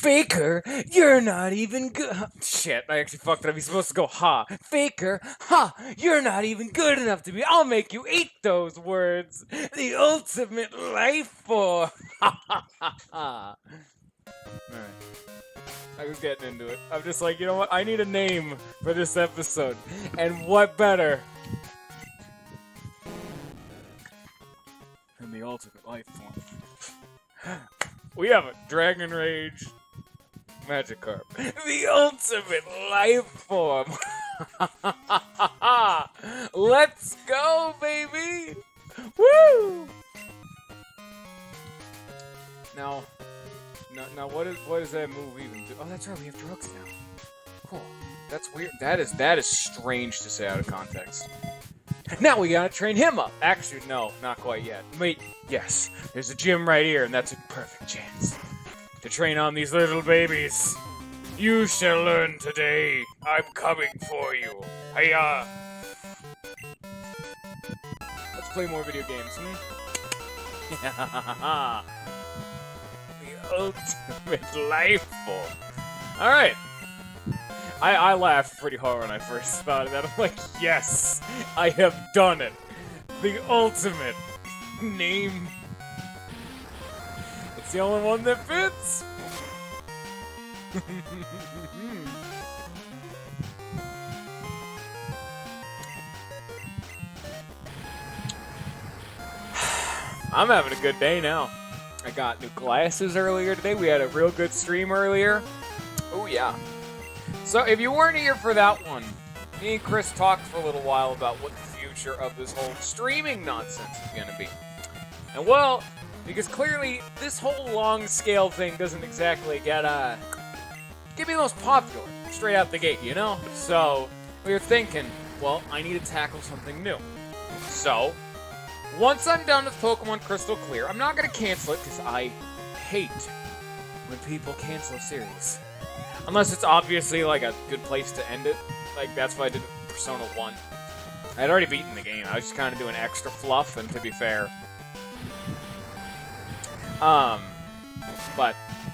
Faker, you're not even good. Shit, I actually fucked it up. He's supposed to go, ha. Faker, ha, you're not even good enough to be. I'll make you eat those words. The ultimate life form. Ha ha ha ha. Alright. I was getting into it. I'm just like, you know what? I need a name for this episode. And what better than the ultimate life form? We have a Dragon Rage Magikarp. The ultimate life form. Let's go, baby! Woo! Now, what is that move even do? Oh, that's right, we have drugs now. Cool. That's weird. That is strange to say out of context. Now we gotta train him up. Actually, no, not quite yet. Wait, yes. There's a gym right here, and that's a perfect chance to train on these little babies. You shall learn today. I'm coming for you. Hiya! Let's play more video games, The ultimate life form. Alright. I laughed pretty hard when I first thought of that. I'm like, yes, I have done it. The ultimate name. It's the only one that fits. I'm having a good day now. I got new glasses earlier today. We had a real good stream earlier. Oh, yeah. So, if you weren't here for that one, me and Chris talked for a little while about what the future of this whole streaming nonsense is going to be. And, well, because clearly this whole long-scale thing doesn't exactly get the most popular straight out the gate, you know? So, we were thinking, well, I need to tackle something new. So, once I'm done with Pokemon Crystal Clear, I'm not going to cancel it because I hate when people cancel a series. Unless it's obviously, like, a good place to end it. Like, that's what I did with Persona 1. I had already beaten the game. I was just kind of doing extra fluff, and to be fair. But,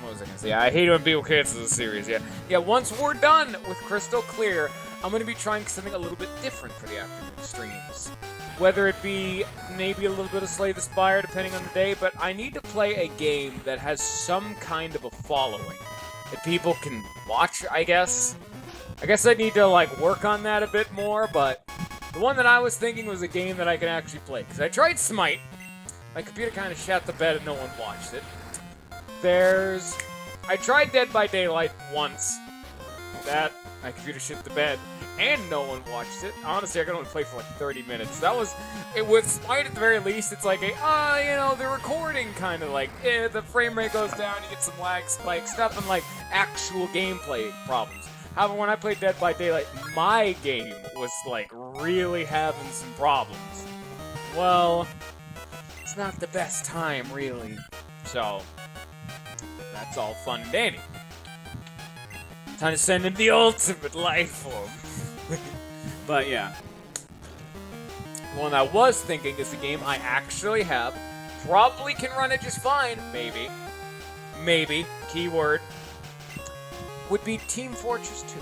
what was I going to say? I hate when people cancel the series, yeah. Yeah, once we're done with Crystal Clear, I'm going to be trying something a little bit different for the afternoon streams. Whether it be maybe a little bit of Slay the Spire, depending on the day, but I need to play a game that has some kind of a following. That people can watch, I guess. I guess I need to, like, work on that a bit more, but the one that I was thinking was a game that I can actually play. Because I tried Smite. My computer kind of shat the bed and no one watched it. I tried Dead by Daylight once. That, my computer shit the bed. And no one watched it. Honestly, I could only play for like 30 minutes. With Smite at the very least, it's like the recording kind of like, the frame rate goes down, you get some lag spikes, nothing like actual gameplay problems. However, when I played Dead by Daylight, my game was like really having some problems. Well, it's not the best time, really. So, that's all fun and dandy. Time to send in the ultimate life form. But yeah. The one I was thinking is the game I actually have. Probably can run it just fine. Maybe. Maybe. Keyword. Would be Team Fortress 2.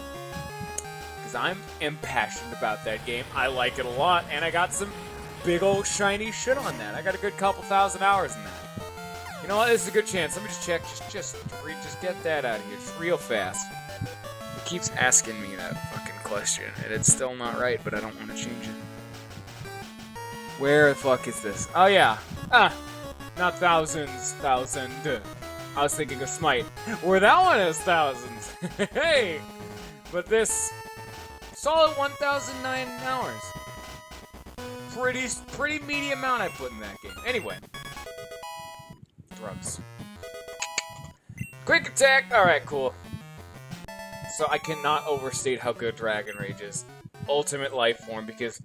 Because I'm impassioned about that game. I like it a lot. And I got some big old shiny shit on that. I got a good couple thousand hours in that. You know what? This is a good chance. Let me just check. Just get that out of here. Just real fast. It keeps asking me that fucking question, and it's still not right, but I don't want to change it. Where the fuck is this? Oh yeah. Not thousands, thousand. I was thinking of Smite, where that one is thousands. Hey! But this, solid 1,009 hours. Pretty meaty amount I put in that game. Anyway. Drugs. Quick attack! Alright, cool. So I cannot overstate how good Dragon Rage is. Ultimate life form, because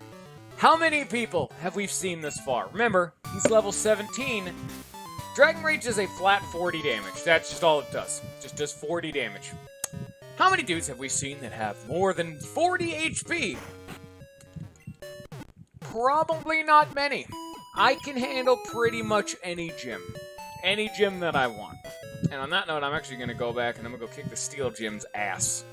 how many people have we seen this far? Remember, he's level 17. Dragon Rage is a flat 40 damage. That's just all it does. Just does 40 damage. How many dudes have we seen that have more than 40 HP? Probably not many. I can handle pretty much any gym. Any gym that I want. And on that note, I'm actually going to go back and I'm going to go kick the Steel Gym's ass.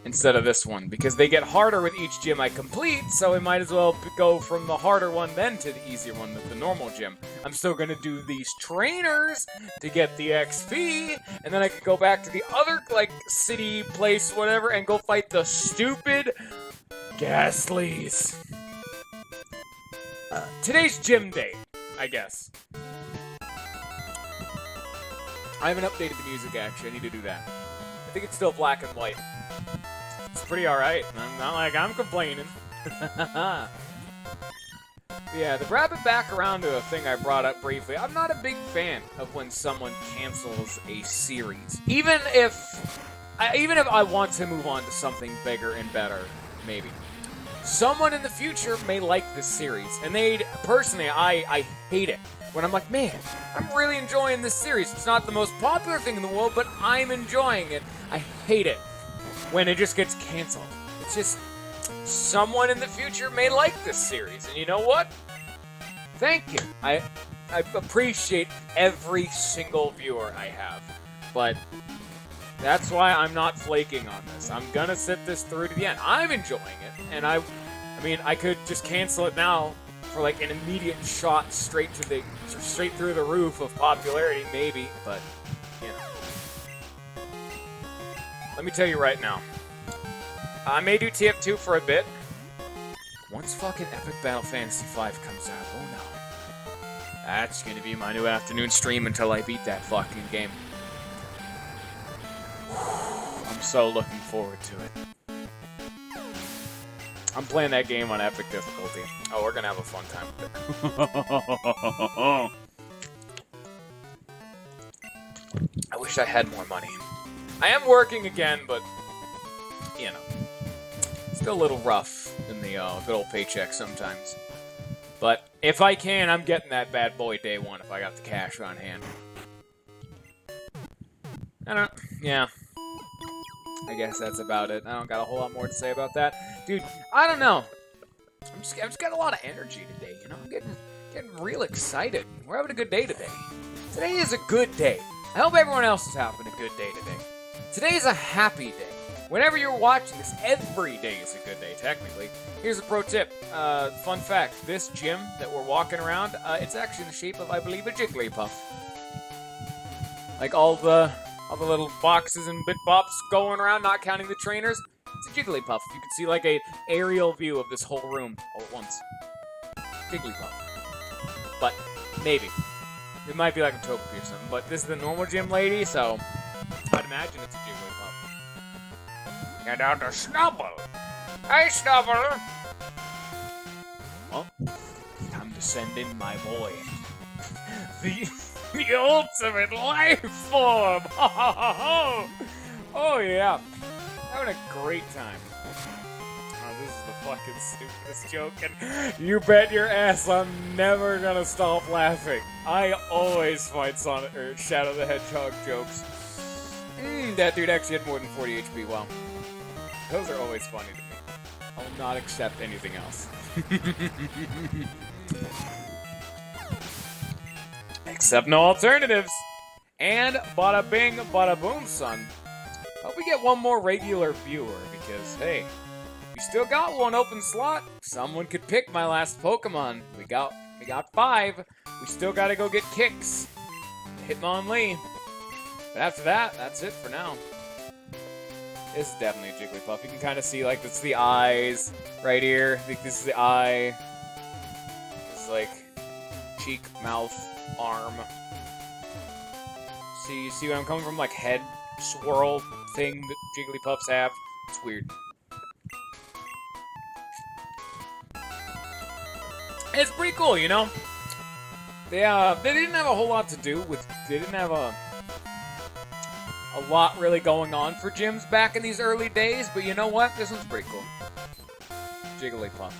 Instead of this one, because they get harder with each gym I complete, so it might as well go from the harder one then to the easier one with the normal gym. I'm still gonna do these trainers to get the XP, and then I could go back to the other, like, city, place, whatever, and go fight the stupid Ghastlies. Today's gym day, I guess. I haven't updated the music, actually. I need to do that. I think it's still black and white. It's pretty alright. I'm not like I'm complaining. Yeah, to wrap it back around to a thing I brought up briefly, I'm not a big fan of when someone cancels a series. Even if I want to move on to something bigger and better, maybe. Someone in the future may like this series, and personally, I hate it. When I'm like, man, I'm really enjoying this series. It's not the most popular thing in the world, but I'm enjoying it. I hate it when it just gets canceled. It's just, someone in the future may like this series, and you know what? Thank you. I appreciate every single viewer I have, but that's why I'm not flaking on this. I'm gonna sit this through to the end. I'm enjoying it, and I mean, I could just cancel it now for like an immediate shot straight through the roof of popularity, maybe, but you know. Let me tell you right now, I may do TF2 for a bit. Once fucking Epic Battle Fantasy V comes out, oh no. That's gonna be my new afternoon stream until I beat that fucking game. I'm so looking forward to it. I'm playing that game on epic difficulty. Oh, we're gonna have a fun time with it. I wish I had more money. I am working again, but, you know, still a little rough in the good old paycheck sometimes. But if I can, I'm getting that bad boy day one if I got the cash on hand. Yeah. I guess that's about it. I don't got a whole lot more to say about that. Dude, I don't know. I've just got a lot of energy today, you know? I'm getting real excited. We're having a good day today. Today is a good day. I hope everyone else is having a good day today. Today is a happy day. Whenever you're watching this, every day is a good day, technically. Here's a pro tip. Fun fact. This gym that we're walking around, it's actually in the shape of, I believe, a Jigglypuff. Like all the little boxes and bit bops going around, not counting the trainers. It's a Jigglypuff. You can see like a aerial view of this whole room all at once. Jigglypuff. But, maybe. It might be like a Togepi or something, but this is the normal gym lady, so I'd imagine it's a Jigglypuff. Get out the Snubble! Hey, Snubble! Well, time to send in my boy. The ultimate life form! Oh yeah. Having a great time. Oh, this is the fucking stupidest joke, and you bet your ass I'm never gonna stop laughing. I always find Sonic or Shadow the Hedgehog jokes. That dude actually had more than 40 HP. Wow. Those are always funny to me. I will not accept anything else. Except no alternatives. And bada bing, bada boom, son. Hope we get one more regular viewer, because, hey, we still got one open slot. Someone could pick my last Pokemon. We got 5. We still gotta go get Kicks. Hitmonlee. But after that, that's it for now. This is definitely a Jigglypuff. You can kind of see, like, this is the eyes right here. I think this is the eye. This is, like, cheek, mouth, arm. See where I'm coming from? Like, head swirl thing that Jigglypuffs have. It's weird. And it's pretty cool, you know? They didn't have a whole lot to do with... They didn't have a lot really going on for gyms back in these early days, but you know what? This one's pretty cool. Jigglypuff.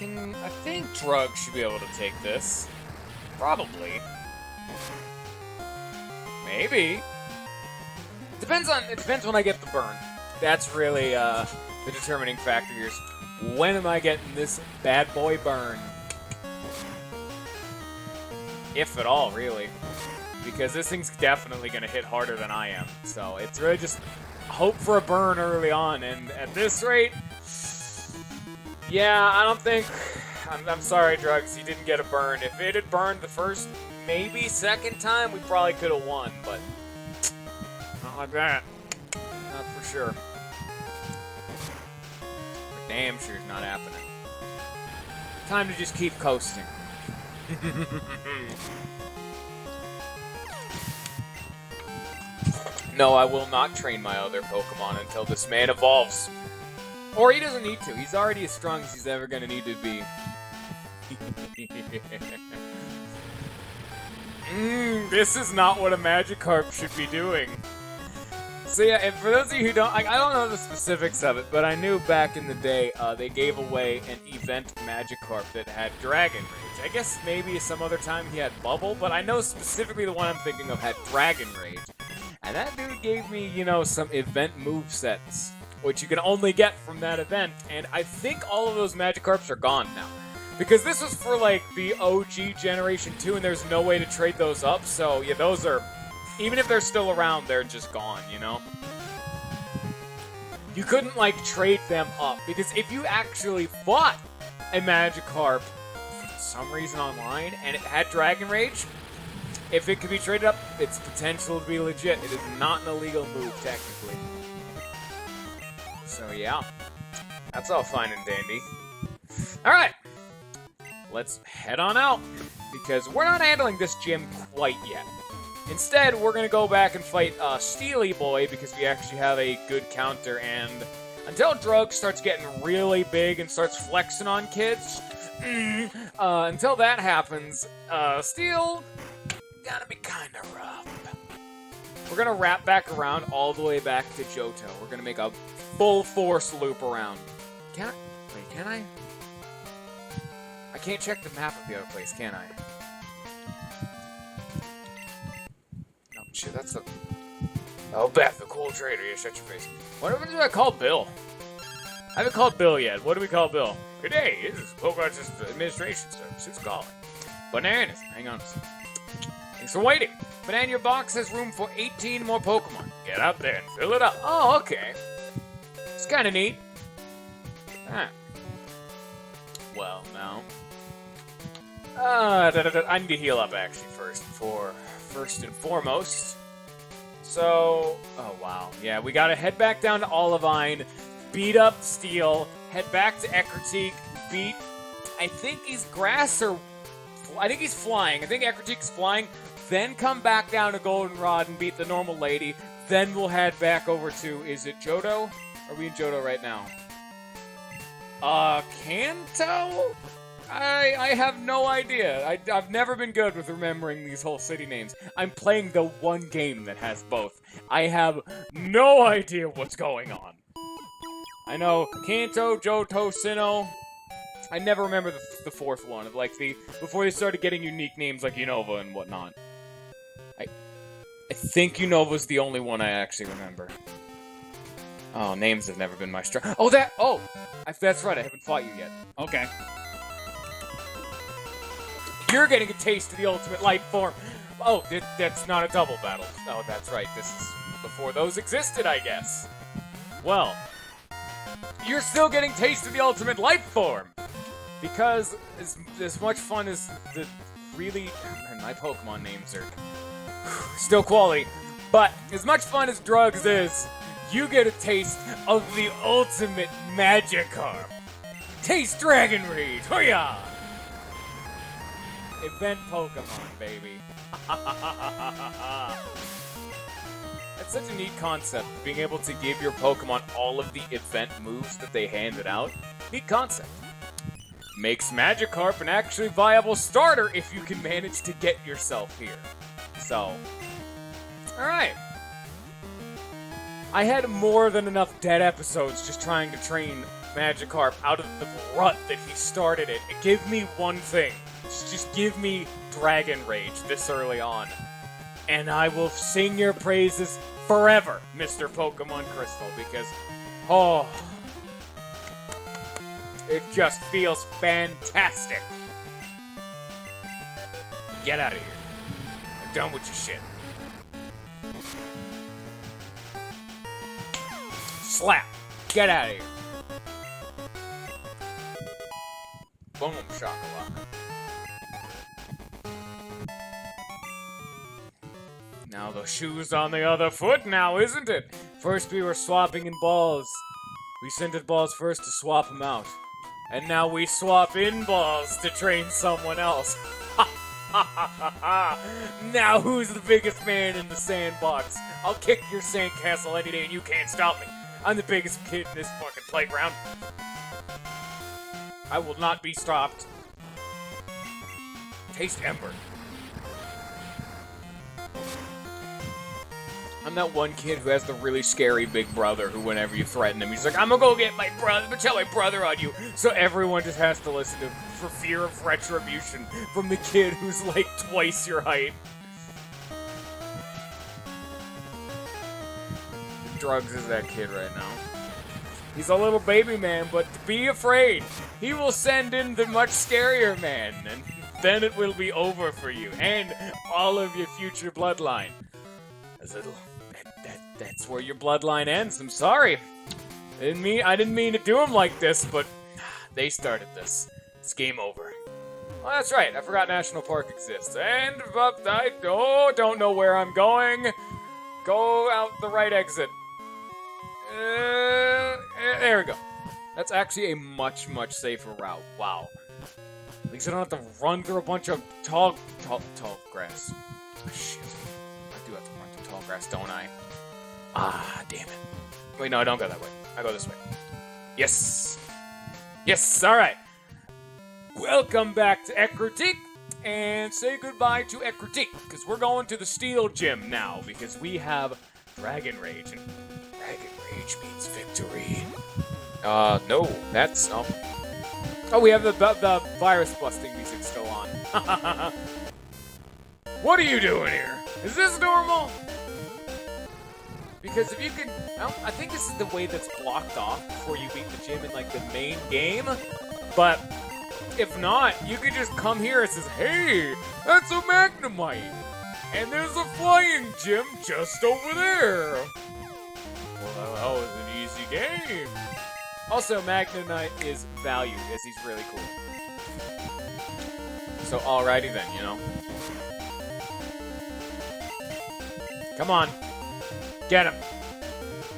I think Drug should be able to take this. Probably. Maybe. It depends when I get the burn. That's really the determining factor here. When am I getting this bad boy burn? if at all, really. Because this thing's definitely going to hit harder than I am. So it's really just hope for a burn early on. And at this rate, yeah, I don't think... I'm sorry, Drugs, you didn't get a burn. If it had burned the first, maybe second time, we probably could have won. But not like that. Not for sure. For damn sure it's not happening. Time to just keep coasting. No, I will not train my other Pokemon until this man evolves. Or he doesn't need to. He's already as strong as he's ever going to need to be. This is not what a Magikarp should be doing. So yeah, and for those of you who don't, I don't know the specifics of it, but I knew back in the day they gave away an event Magikarp that had Dragon Rage. I guess maybe some other time he had Bubble, but I know specifically the one I'm thinking of had Dragon Rage. And that dude gave me, you know, some event movesets, which you can only get from that event, and I think all of those Magikarps are gone now. Because this was for, like, the OG Generation 2, and there's no way to trade those up, so, yeah, those are... Even if they're still around, they're just gone, you know? You couldn't, like, trade them up, because if you actually fought a Magikarp for some reason online, and it had Dragon Rage, if it could be traded up, its potential to be legit. It is not an illegal move, technically. So, yeah. That's all fine and dandy. Alright. Let's head on out, because we're not handling this gym quite yet. Instead, we're going to go back and fight Steely Boy, because we actually have a good counter, and until Drug starts getting really big and starts flexing on kids, until that happens, Steel gonna be kind of rough. We're gonna wrap back around all the way back to Johto. We're gonna make a full force loop around. Can I? Wait, can I? I can't check the map of the other place, can I? Oh, shit, that's the... Oh, Beth, the cool trader. Yeah, shut your face. What do I call Bill? I haven't called Bill yet. What do we call Bill? Good day, this is Pokemon Administration Service. Who's calling? Bananas. Hang on a second. Thanks for waiting. Banana, your box has room for 18 more Pokemon. Get out there and fill it up. Oh, okay. It's kind of neat. Ah. Well, now. I need to heal up, actually, first and foremost. So, oh, wow. Yeah, we gotta head back down to Olivine, beat up Steel, head back to Ecruteak, beat... I think he's grass or... I think he's flying. I think Ecruteak's flying. Then come back down to Goldenrod and beat the normal lady. Then we'll head back over to, is it Johto? Are we in Johto right now? Kanto? I have no idea. I've never been good with remembering these whole city names. I'm playing the one game that has both. I have no idea what's going on. I know Kanto, Johto, Sinnoh. I never remember the fourth one, of like before they started getting unique names like Unova and whatnot. I think Unova's the only one I actually remember. Oh, names have never been my strength. Oh, that's right, I haven't fought you yet. Okay. You're getting a taste of the ultimate life form. Oh, that's not a double battle. Oh, that's right, this is before those existed, I guess. Well, you're still getting taste of the ultimate life form. Because as much fun as the really... Man, my Pokemon names are still quality. But as much fun as Drugs is, you get a taste of the ultimate Magikarp. Taste Dragon Rage! Hooyah! Event Pokemon, baby. That's such a neat concept, being able to give your Pokemon all of the event moves that they handed out. Neat concept. Makes Magikarp an actually viable starter if you can manage to get yourself here. So, alright. I had more than enough dead episodes just trying to train Magikarp out of the rut that he started it. Give me one thing. Just give me Dragon Rage this early on. And I will sing your praises forever, Mr. Pokemon Crystal, because, oh... it just feels fantastic. Get out of here. I'm done with your shit. Slap. Get out of here. Boom, shakalaka. Now the shoe's on the other foot now, isn't it? First we were swapping in balls. We sent in balls first to swap them out. And now we swap in balls to train someone else. Now who's the biggest man in the sandbox? I'll kick your sandcastle any day and you can't stop me. I'm the biggest kid in this fucking playground. I will not be stopped. Taste Ember. I'm that one kid who has the really scary big brother who whenever you threaten him, he's like, I'm gonna go get my brother, I'm gonna tell my brother on you. So everyone just has to listen to him for fear of retribution from the kid who's like twice your height. Drugs is that kid right now. He's a little baby man, but be afraid. He will send in the much scarier man, and then it will be over for you and all of your future bloodline. That's where your bloodline ends. I'm sorry. I didn't mean to do him like this, but they started this. It's game over. Oh, that's right. I forgot National Park exists. And I don't know where I'm going. Go out the right exit. There we go. That's actually a much, much safer route. Wow. At least I don't have to run through a bunch of tall grass. Oh, shit. I do have to run through tall grass, don't I? Ah, damn it. Wait, no, I don't go that way. I go this way. Yes! Yes, alright. Welcome back to Ekritique. And say goodbye to Ekritique, because we're going to the Steel Gym now, because we have Dragon Rage. And Dragon Rage means victory. No, that's, Oh, we have the virus-busting music still on. What are you doing here? Is this normal? Because if you can, I think this is the way that's blocked off before you beat the gym in, like, the main game. But if not, you could just come here and says, hey, that's a Magnemite. And there's a flying gym just over there. Well, that was an easy game. Also, Magnemite is valued, as he's really cool. So, alrighty then, you know. Come on. Get him.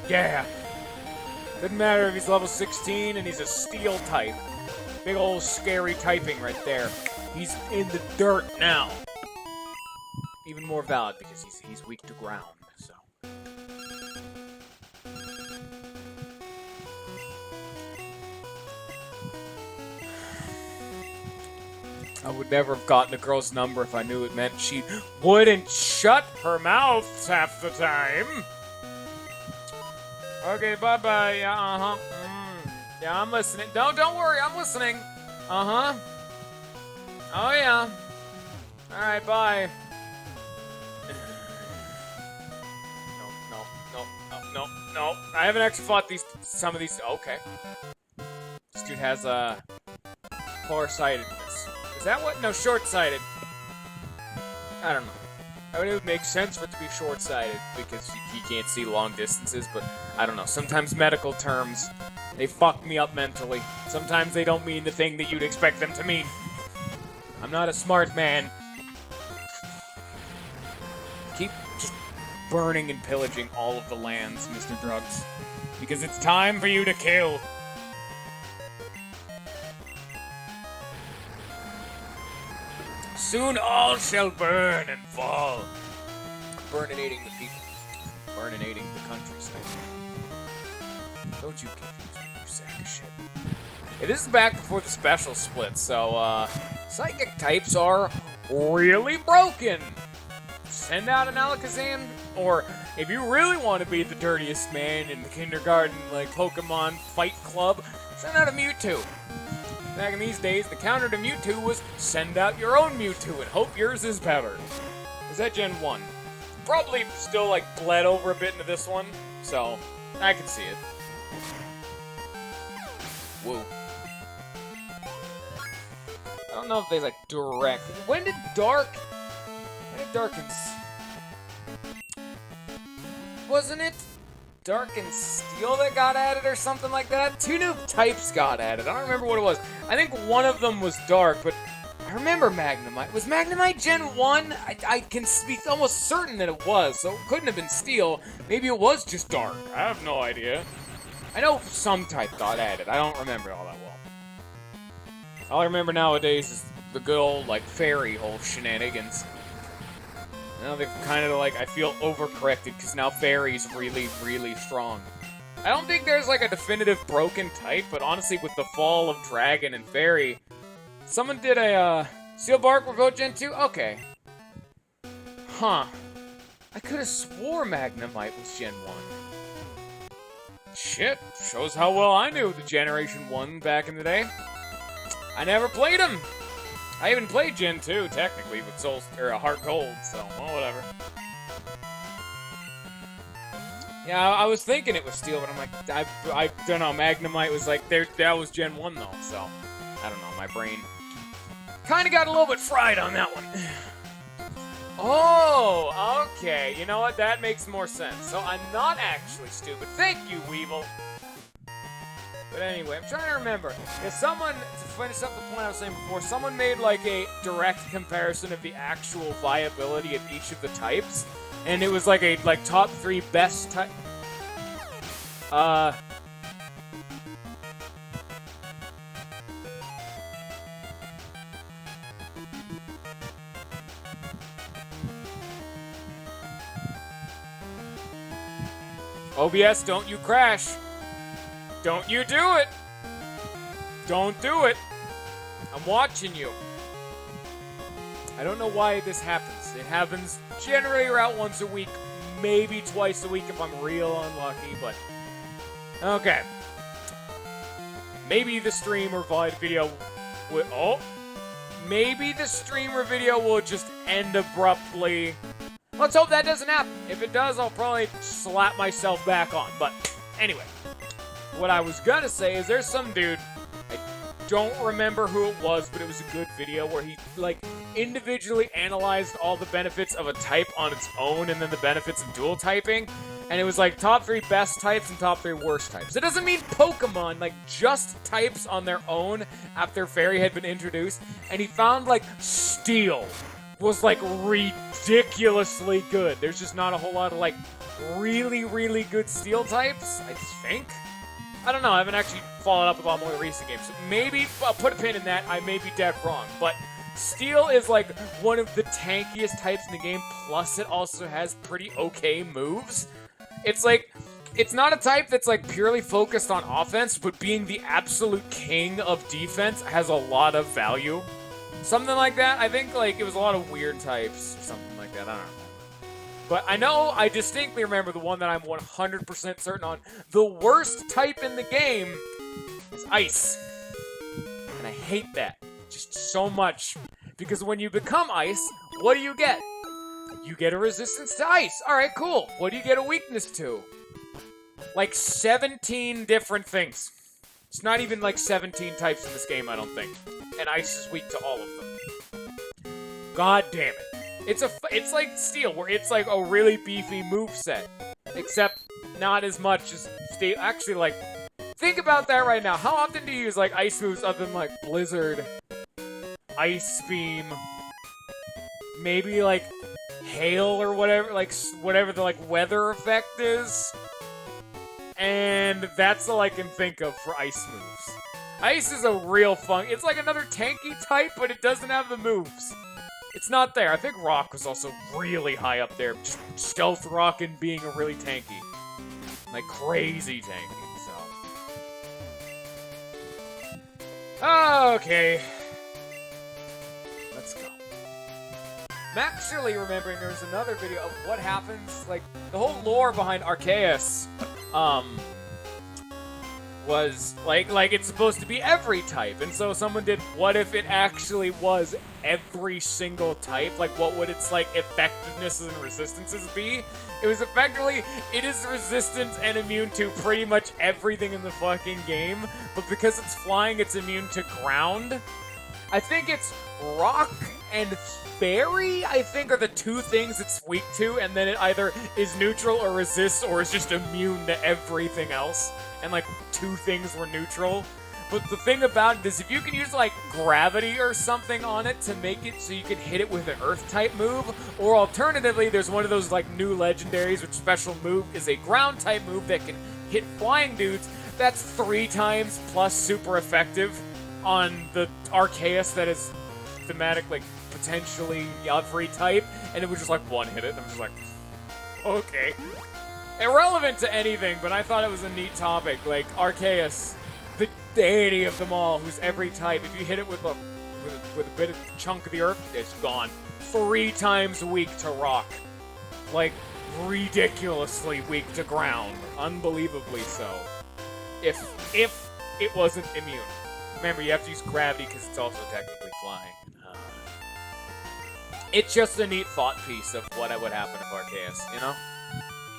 Yeah. Doesn't matter if he's level 16 and he's a steel type. Big old scary typing right there. He's in the dirt now. Even more valid because he's weak to ground, so. I would never have gotten a girl's number if I knew it meant she wouldn't shut her mouth half the time. Okay, bye-bye. Yeah, uh-huh. Yeah, I'm listening. Don't worry, I'm listening. Uh-huh. Oh, yeah. Alright, bye. No. I haven't actually fought some of these. Okay. This dude has, far-sightedness. Is that what? No, short-sighted. I don't know. I mean, it would make sense for it to be short-sighted because he can't see long distances, but I don't know. Sometimes medical terms, they fuck me up mentally. Sometimes they don't mean the thing that you'd expect them to mean. I'm not a smart man. Keep just burning and pillaging all of the lands, Mr. Drugs, because it's time for you to kill. Soon all shall burn and fall. Burninating the people. Burninating the countryside. Don't you confuse me, you sack of shit. Hey, this is back before the special split, so, psychic types are really broken. Send out an Alakazam, or if you really want to be the dirtiest man in the kindergarten, like, Pokemon Fight Club, send out a Mewtwo. Back in these days, the counter to Mewtwo was send out your own Mewtwo and hope yours is better. Was that Gen 1? Probably still, like, bled over a bit into this one, so I can see it. Whoa. I don't know if they, like, direct. When did Dark It darkens. Wasn't it Dark and Steel that got added or something like that? 2 new types got added. I don't remember what it was. I think one of them was Dark, but I remember Magnemite. Was Magnemite Gen 1? I can be almost certain that it was, so it couldn't have been Steel. Maybe it was just Dark. I have no idea. I know some type got added. I don't remember it all that well. All I remember nowadays is the good old, like, fairy whole shenanigans. Now they've kind of, like, I feel overcorrected, because now fairy's really, really strong. I don't think there's, like, a definitive broken type, but honestly, with the fall of Dragon and Fairy, someone did a, Steel Bark Revolt Gen 2? Okay. Huh. I could have swore Magnemite was Gen 1. Shit, shows how well I knew the Generation 1 back in the day. I never played him! I even played Gen 2, technically, with Heart Gold, so, well, whatever. Yeah, I was thinking it was Steel, but I'm like, I don't know, Magnemite was like, that was Gen 1, though, so, I don't know, my brain kind of got a little bit fried on that one. Oh, okay, you know what, that makes more sense. So, I'm not actually stupid. Thank you, Weevil. But anyway, I'm trying to remember. If someone, to finish up the point I was saying before, someone made like a direct comparison of the actual viability of each of the types, and it was like a top 3 best type. OBS, don't you crash. Don't you do it! Don't do it! I'm watching you. I don't know why this happens. It happens generally around once a week, maybe twice a week if I'm real unlucky, but... Okay. Maybe the stream or video will... Oh! Maybe the stream or video will just end abruptly. Let's hope that doesn't happen. If it does, I'll probably slap myself back on, but anyway. What I was gonna say is there's some dude, I don't remember who it was, but it was a good video where he, like, individually analyzed all the benefits of a type on its own and then the benefits of dual typing. And it was like top 3 best types and top 3 worst types. It doesn't mean Pokemon, like just types on their own after Fairy had been introduced. And he found like Steel was like ridiculously good. There's just not a whole lot of like really, really good Steel types, I think. I don't know, I haven't actually followed up with a lot more recent games. So maybe, I'll put a pin in that, I may be dead wrong. But Steel is like one of the tankiest types in the game, plus it also has pretty okay moves. It's like, it's not a type that's like purely focused on offense, but being the absolute king of defense has a lot of value. Something like that. I think like it was a lot of weird types, something like that, I don't know. But I distinctly remember the one that I'm 100% certain on. The worst type in the game is Ice. And I hate that just so much. Because when you become Ice, what do you get? You get a resistance to Ice. Alright, cool. What do you get a weakness to? Like 17 different things. It's not even like 17 types in this game, I don't think. And Ice is weak to all of them. God damn it. It's like Steel, where it's like a really beefy moveset. Except not as much as Steel. Actually, like, think about that right now. How often do you use like ice moves other than like Blizzard, Ice Beam, maybe like Hail or whatever, like whatever the like weather effect is? And that's all I can think of for ice moves. Ice is a real fun. It's like another tanky type, but it doesn't have the moves. It's not there. I think Rock was also really high up there. Just stealth Rock and being a really tanky. Like, crazy tanky, so. Okay. Let's go. I'm actually remembering there was another video of what happens, like, the whole lore behind Arceus, was like it's supposed to be every type, and so someone did what if it actually was every single type, like what would its like effectiveness and resistances be? It was effectively, it is resistant and immune to pretty much everything in the fucking game, but because it's flying, it's immune to ground. I think it's rock and Fairy, I think, are the two things it's weak to, and then it either is neutral or resists or is just immune to everything else. And, like, two things were neutral. But the thing about it is if you can use, like, gravity or something on it to make it so you can hit it with an Earth-type move, or alternatively, there's one of those, like, new legendaries, which special move is a ground-type move that can hit flying dudes, that's 3 times plus super effective on the Arceus that is thematic, like, potentially every type, and it would just, like, one-hit it. I'm just like, okay. Irrelevant to anything, but I thought it was a neat topic. Like, Arceus, the deity of them all, who's every type. If you hit it with a bit of chunk of the earth, it's gone. 3 times weak to rock. Like, ridiculously weak to ground. Unbelievably so. If it wasn't immune. Remember, you have to use gravity because it's also technically flying. It's just a neat thought piece of what would happen if Arceus, you know?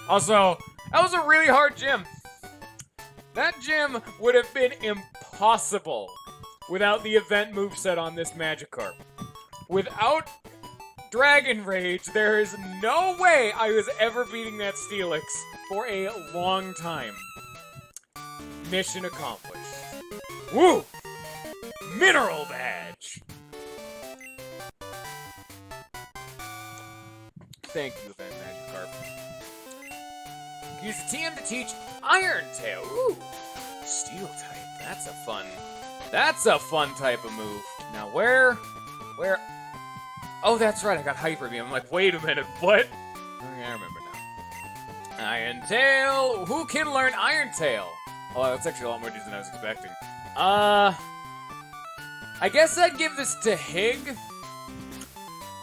Also, that was a really hard gym. That gym would have been impossible without the event moveset on this Magikarp. Without Dragon Rage, there is no way I was ever beating that Steelix for a long time. Mission accomplished. Woo! Mineral Badge! Thank you, Event Magikarp. Use the TM to teach Iron Tail. Ooh! Steel type. That's a fun type of move. Now, where? Oh, that's right, I got Hyper Beam. I'm like, wait a minute, what? Okay, I remember now. Iron Tail! Who can learn Iron Tail? Oh, that's actually a lot more dudes than I was expecting. I guess I'd give this to Hig.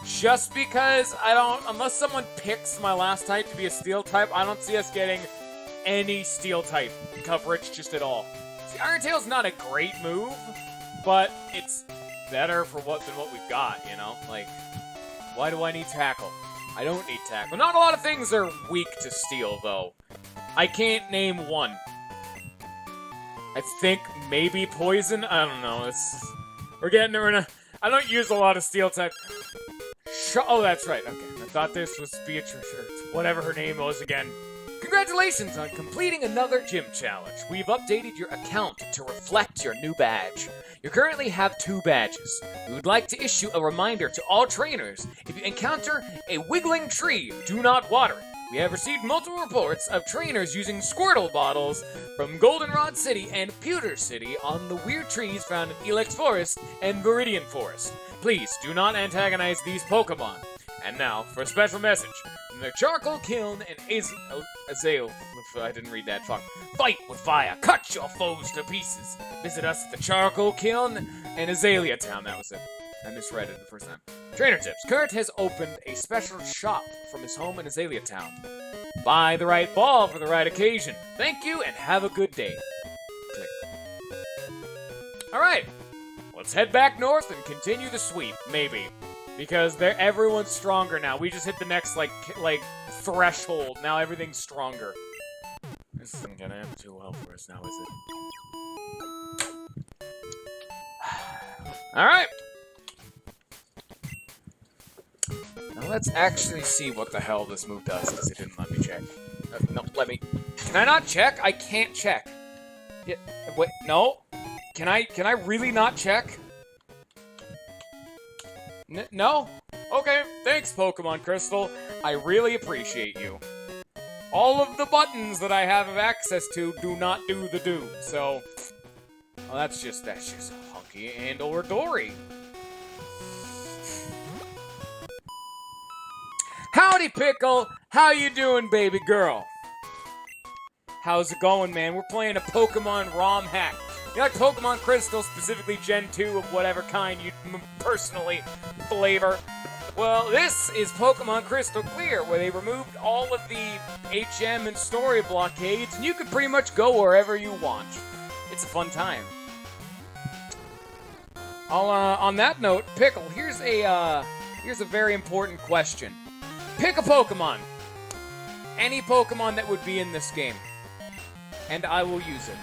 Just because unless someone picks my last type to be a Steel type, I don't see us getting any Steel type coverage just at all. See, Iron Tail's not a great move, but it's better than what we've got, you know? Like, why do I need Tackle? I don't need Tackle. Not a lot of things are weak to Steel, though. I can't name one. I think maybe Poison? I don't know. I don't use a lot of Steel type. Oh, that's right. Okay, I thought this was Beatrice or whatever her name was again. Congratulations on completing another gym challenge. We've updated your account to reflect your new badge. You currently have 2 badges. We would like to issue a reminder to all trainers. If you encounter a wiggling tree, do not water it. We have received multiple reports of trainers using Squirtle bottles from Goldenrod City and Pewter City on the weird trees found in Elex Forest and Viridian Forest. Please do not antagonize these Pokemon. And now, for a special message, from the Charcoal Kiln and Azale. I didn't read that. Fuck. Fight with fire. Cut your foes to pieces. Visit us at the Charcoal Kiln and Azalea Town. That was it. I misread it the first time. Trainer tips. Kurt has opened a special shop from his home in Azalea Town. Buy the right ball for the right occasion. Thank you and have a good day. Click. Alright. Let's head back north and continue the sweep, maybe. Because everyone's stronger now. We just hit the next, like threshold. Now everything's stronger. This isn't gonna end too well for us now, is it? Alright. Now let's actually see what the hell this move does, because it didn't let me check. No, let me... Can I not check? I can't check. Yeah, wait, no? Can I really not check? No? Okay, thanks, Pokemon Crystal. I really appreciate you. All of the buttons that I have access to do not do the do, so... Well, that's just hunky and or Dory. Howdy, Pickle! How you doing, baby girl? How's it going, man? We're playing a Pokemon ROM hack. You like Pokemon Crystal, specifically Gen 2 of whatever kind you personally flavor? Well, this is Pokemon Crystal Clear, where they removed all of the HM and story blockades, and you can pretty much go wherever you want. It's a fun time. On that note, Pickle, here's a very important question. Pick a Pokemon. Any Pokemon that would be in this game. And I will use it.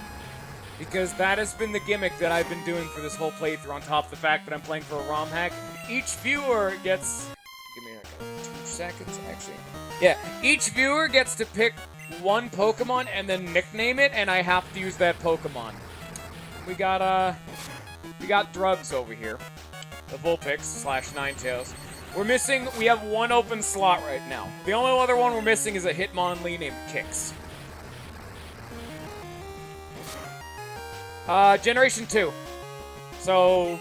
Because that has been the gimmick that I've been doing for this whole playthrough, on top of the fact that I'm playing for a ROM hack. each viewer gets... Give me like 2 seconds, actually. Yeah, each viewer gets to pick one Pokemon and then nickname it, and I have to use that Pokemon. We got Drugs over here. The Vulpix / Ninetales. We have one open slot right now. The only other one we're missing is a Hitmonlee named Kix. Generation 2. So,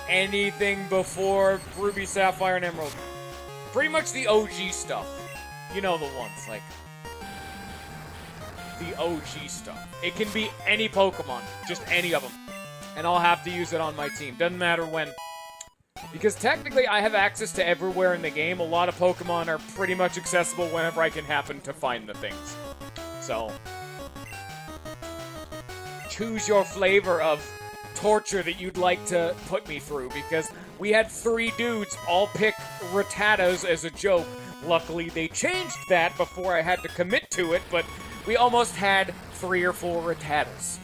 anything before Ruby, Sapphire, and Emerald. Pretty much the OG stuff. You know the ones, like... the OG stuff. It can be any Pokemon. Just any of them. And I'll have to use it on my team. Doesn't matter when. Because technically I have access to everywhere in the game. A lot of Pokemon are pretty much accessible whenever I can happen to find the things. So... choose your flavor of torture that you'd like to put me through, because we had 3 dudes all pick Rattatas as a joke. Luckily, they changed that before I had to commit to it, but we almost had 3 or 4 Rattatas.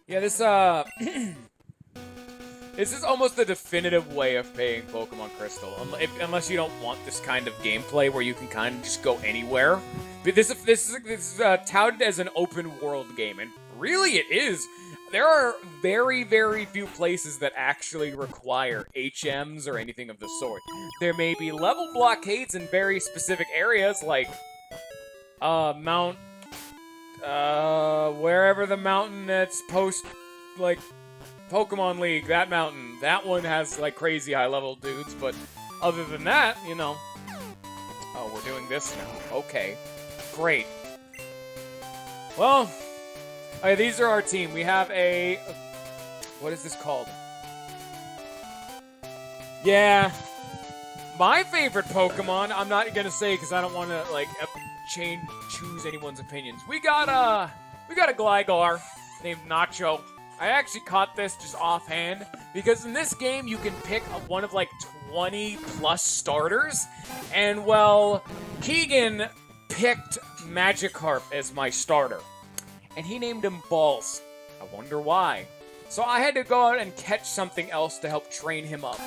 Yeah, this, this is almost the definitive way of paying Pokemon Crystal, unless you don't want this kind of gameplay where you can kind of just go anywhere. But this is touted as an open world game, and really it is. There are very, very few places that actually require HMs or anything of the sort. There may be level blockades in very specific areas, like wherever the mountain that's like Pokemon League, that mountain. That one has, like, crazy high-level dudes, but other than that, you know... Oh, we're doing this now. Okay. Great. Well... Okay, these are our team. We have a... What is this called? Yeah. My favorite Pokemon, I'm not gonna say because I don't want to, like, choose anyone's opinions. We got a Gligar named Nacho. I actually caught this just offhand, because in this game you can pick one of like 20 plus starters, and well, Keegan picked Magikarp as my starter, and he named him Balls. I wonder why. So I had to go out and catch something else to help train him up.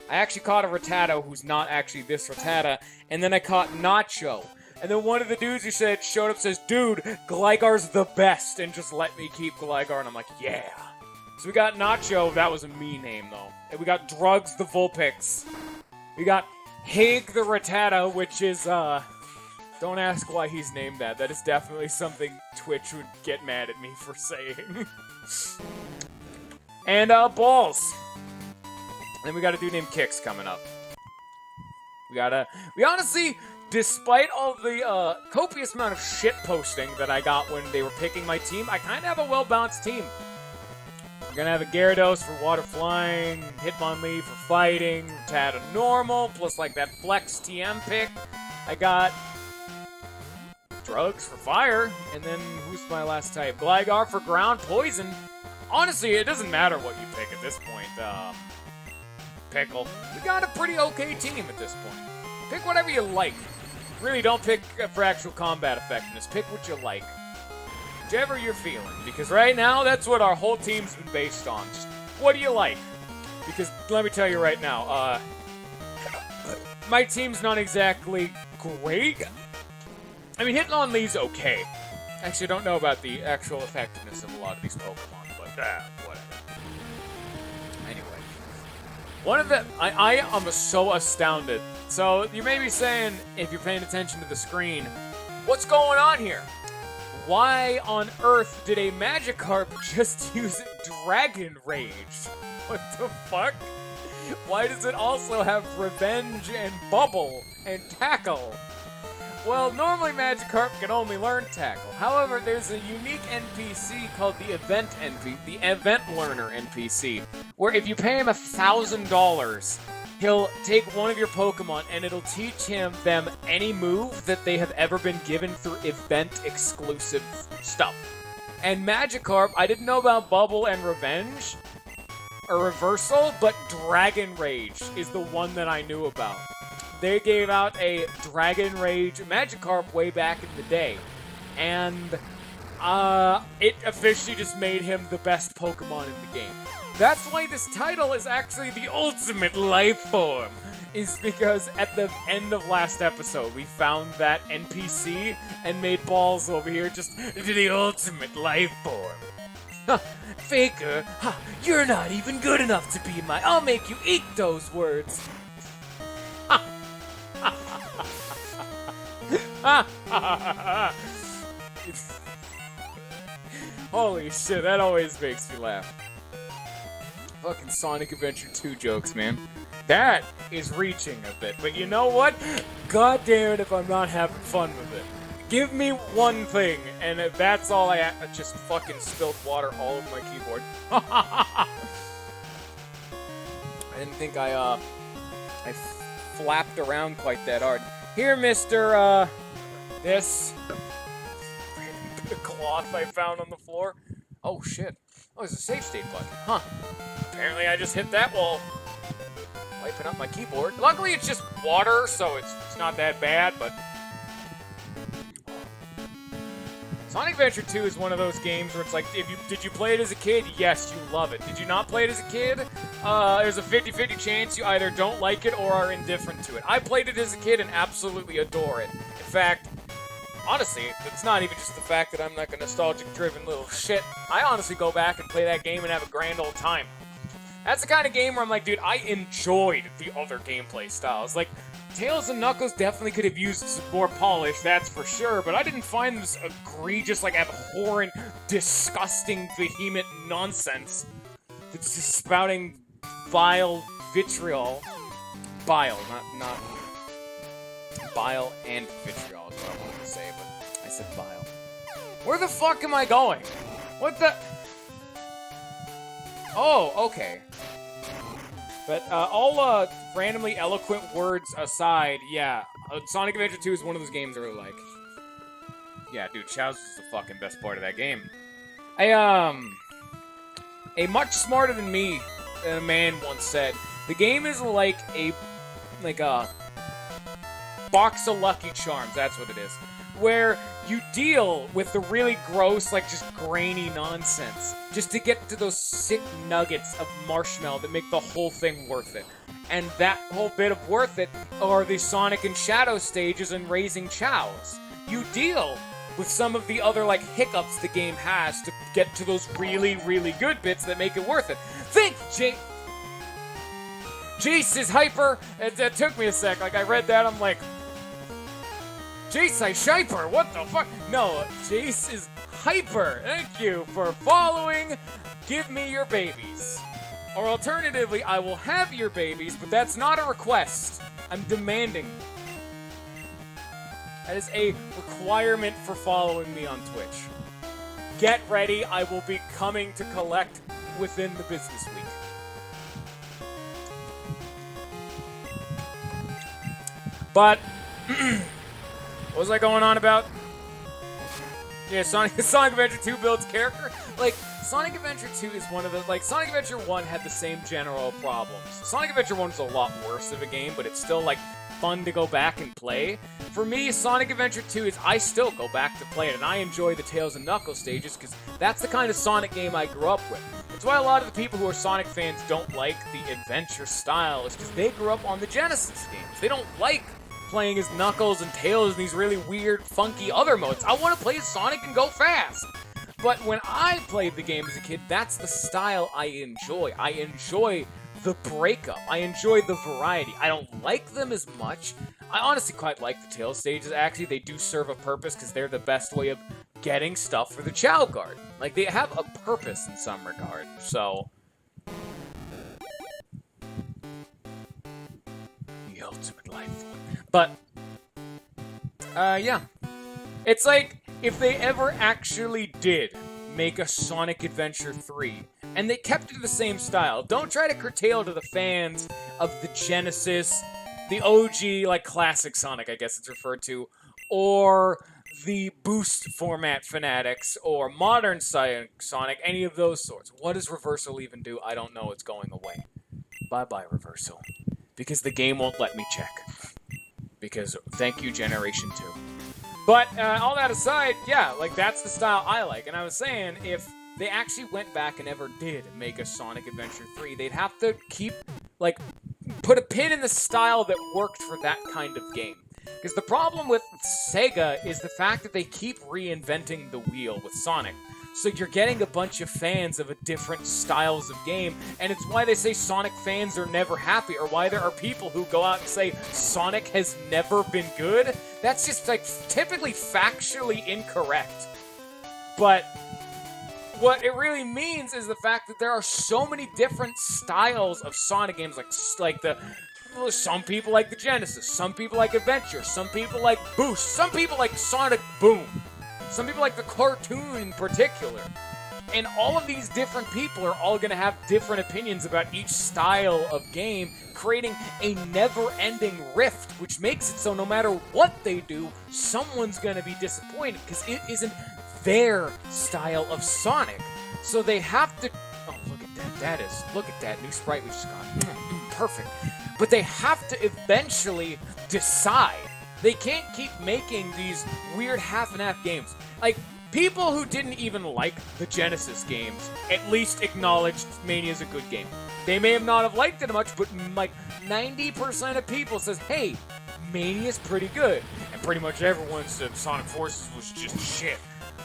I actually caught a Rattata who's not actually this Rattata, and then I caught Nacho. And then one of the dudes who showed up says, "Dude, Gligar's the best," and just let me keep Gligar, and I'm like, yeah. So we got Nacho, that was a me name though. And we got Drugs the Vulpix. We got Hig the Rattata, which is, don't ask why he's named that. That is definitely something Twitch would get mad at me for saying. And, Balls. And we got a dude named Kix coming up. We honestly... Despite all the copious amount of shit posting that I got when they were picking my team, I kind of have a well-balanced team. We're going to have a Gyarados for water flying, Hitmonlee for fighting, Rattata normal, plus like that flex TM pick. I got Drugs for fire, and then who's my last type? Gligar for ground, poison. Honestly, it doesn't matter what you pick at this point. Pickle. We got a pretty okay team at this point. Pick whatever you like. Really, don't pick for actual combat effectiveness. Pick what you like. Whichever you're feeling. Because right now, that's what our whole team's been based on. Just, what do you like? Because, let me tell you right now, my team's not exactly great. I mean, Hitmonlee's okay. Actually, I don't know about the actual effectiveness of a lot of these Pokemon, but, whatever. Anyway. One of the... I am so astounded. So, you may be saying, if you're paying attention to the screen, what's going on here? Why on earth did a Magikarp just use Dragon Rage? What the fuck? Why does it also have Revenge and Bubble and Tackle? Well, normally Magikarp can only learn Tackle. However, there's a unique NPC called the Event Learner NPC, where if you pay him $1,000, he'll take one of your Pokemon and it'll teach them any move that they have ever been given through event-exclusive stuff. And Magikarp, I didn't know about Bubble and Revenge, or Reversal, but Dragon Rage is the one that I knew about. they gave out a Dragon Rage Magikarp way back in the day. And it officially just made him the best Pokemon in the game. That's why this title is actually the ultimate life form. Is because at the end of last episode, we found that NPC and made Balls over here just the ultimate life form. Faker, you're not even good enough to be my... I'll make you eat those words. Holy shit, that always makes me laugh. Fucking Sonic Adventure 2 jokes, man. That is reaching a bit, but you know what? God damn it if I'm not having fun with it. Give me one thing, and that's all I just fucking spilled water all over my keyboard. I didn't think I flapped around quite that hard. Here, Mr. This bit of cloth I found on the floor. Oh, shit. Oh, there's a save state button. Huh. Apparently I just hit that while wiping up my keyboard. Luckily, it's just water, so it's not that bad, but... Sonic Adventure 2 is one of those games where it's like, did you play it as a kid? Yes, you love it. Did you not play it as a kid? There's a 50-50 chance you either don't like it or are indifferent to it. I played it as a kid and absolutely adore it. In fact, honestly, it's not even just the fact that I'm like a nostalgic-driven little shit. I honestly go back and play that game and have a grand old time. That's the kind of game where I'm like, dude, I enjoyed the other gameplay styles. Like, Tails and Knuckles definitely could have used some more polish, that's for sure, but I didn't find this egregious, like, abhorrent, disgusting, vehement nonsense that's just spouting vile vitriol. Bile, not... Bile and vitriol is what I wanted to say, but I said bile. Where the fuck am I going? What the... Oh, okay. But all randomly eloquent words aside, yeah, Sonic Adventure 2 is one of those games I really like. Yeah, dude, Chao's is the fucking best part of that game. A much smarter than me man once said, the game is like a box of Lucky Charms, that's what it is. Where you deal with the really gross, like, just grainy nonsense, just to get to those sick nuggets of marshmallow that make the whole thing worth it. And that whole bit of worth it are the Sonic and Shadow stages and raising Chows. You deal with some of the other, like, hiccups the game has to get to those really, really good bits that make it worth it. Think, Jace is hyper. It took me a sec. Like, I read that, I'm like... Jace is hyper, what the fuck? No, Jace is hyper. Thank you for following. Give me your babies. Or alternatively, I will have your babies, but that's not a request. I'm demanding. That is a requirement for following me on Twitch. Get ready, I will be coming to collect within the business week. But... what was I going on about? Yeah, Sonic Adventure 2 builds character. Like, Sonic Adventure 2 is one of the... Like, Sonic Adventure 1 had the same general problems. Sonic Adventure 1 is a lot worse of a game, but it's still, like, fun to go back and play. For me, Sonic Adventure 2 is... I still go back to play it, and I enjoy the Tails and Knuckles stages, because that's the kind of Sonic game I grew up with. It's why a lot of the people who are Sonic fans don't like the adventure style, is because they grew up on the Genesis games. They don't like playing as Knuckles and Tails in these really weird, funky other modes. I want to play as Sonic and go fast! But when I played the game as a kid, that's the style I enjoy. I enjoy the breakup. I enjoy the variety. I don't like them as much. I honestly quite like the Tails stages, actually. They do serve a purpose, because they're the best way of getting stuff for the Chow Guard. Like, they have a purpose in some regard, so... The ultimate life form. But, yeah. It's like, if they ever actually did make a Sonic Adventure 3, and they kept it to the same style, don't try to curtail to the fans of the Genesis, the OG, like, classic Sonic, I guess it's referred to, or the boost format fanatics, or modern Sonic, any of those sorts. What does Reversal even do? I don't know, it's going away. Bye-bye, Reversal. Because the game won't let me check. Because thank you, Generation 2. But all that aside, yeah, like that's the style I like. And I was saying, if they actually went back and ever did make a Sonic Adventure 3, they'd have to keep, like, put a pin in the style that worked for that kind of game. Because the problem with Sega is the fact that they keep reinventing the wheel with Sonic. So you're getting a bunch of fans of a different styles of game, and it's why they say Sonic fans are never happy, or why there are people who go out and say Sonic has never been good. That's just, like, typically factually incorrect. But what it really means is the fact that there are so many different styles of Sonic games, like some people like the Genesis, some people like Adventure, some people like Boost, some people like Sonic Boom. Some people like the cartoon in particular. And all of these different people are all going to have different opinions about each style of game, creating a never-ending rift, which makes it so no matter what they do, someone's going to be disappointed because it isn't their style of Sonic. So they have to... Oh, look at that. Look at that new sprite we just got. Perfect. But they have to eventually decide. They can't keep making these weird half-and-half games. Like, people who didn't even like the Genesis games at least acknowledged Mania's a good game. They may have not have liked it much, but like 90% of people says, hey, Mania's pretty good. And pretty much everyone said Sonic Forces was just shit.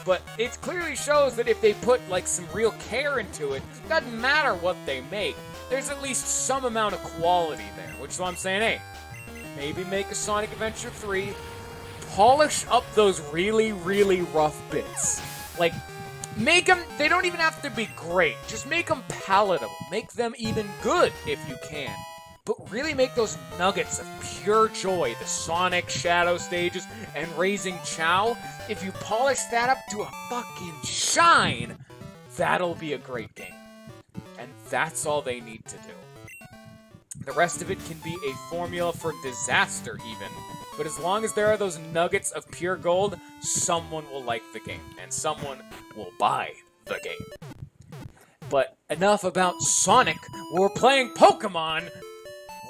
But it clearly shows that if they put like some real care into it, it doesn't matter what they make. There's at least some amount of quality there, which is why I'm saying, hey, maybe make a Sonic Adventure 3, polish up those really, really rough bits. Like, make them, they don't even have to be great, just make them palatable. Make them even good if you can. But really make those nuggets of pure joy, the Sonic Shadow stages and Raising Chow. If you polish that up to a fucking shine, that'll be a great game. And that's all they need to do. The rest of it can be a formula for disaster, even. But as long as there are those nuggets of pure gold, someone will like the game, and someone will buy the game. But enough about Sonic. We're playing Pokemon.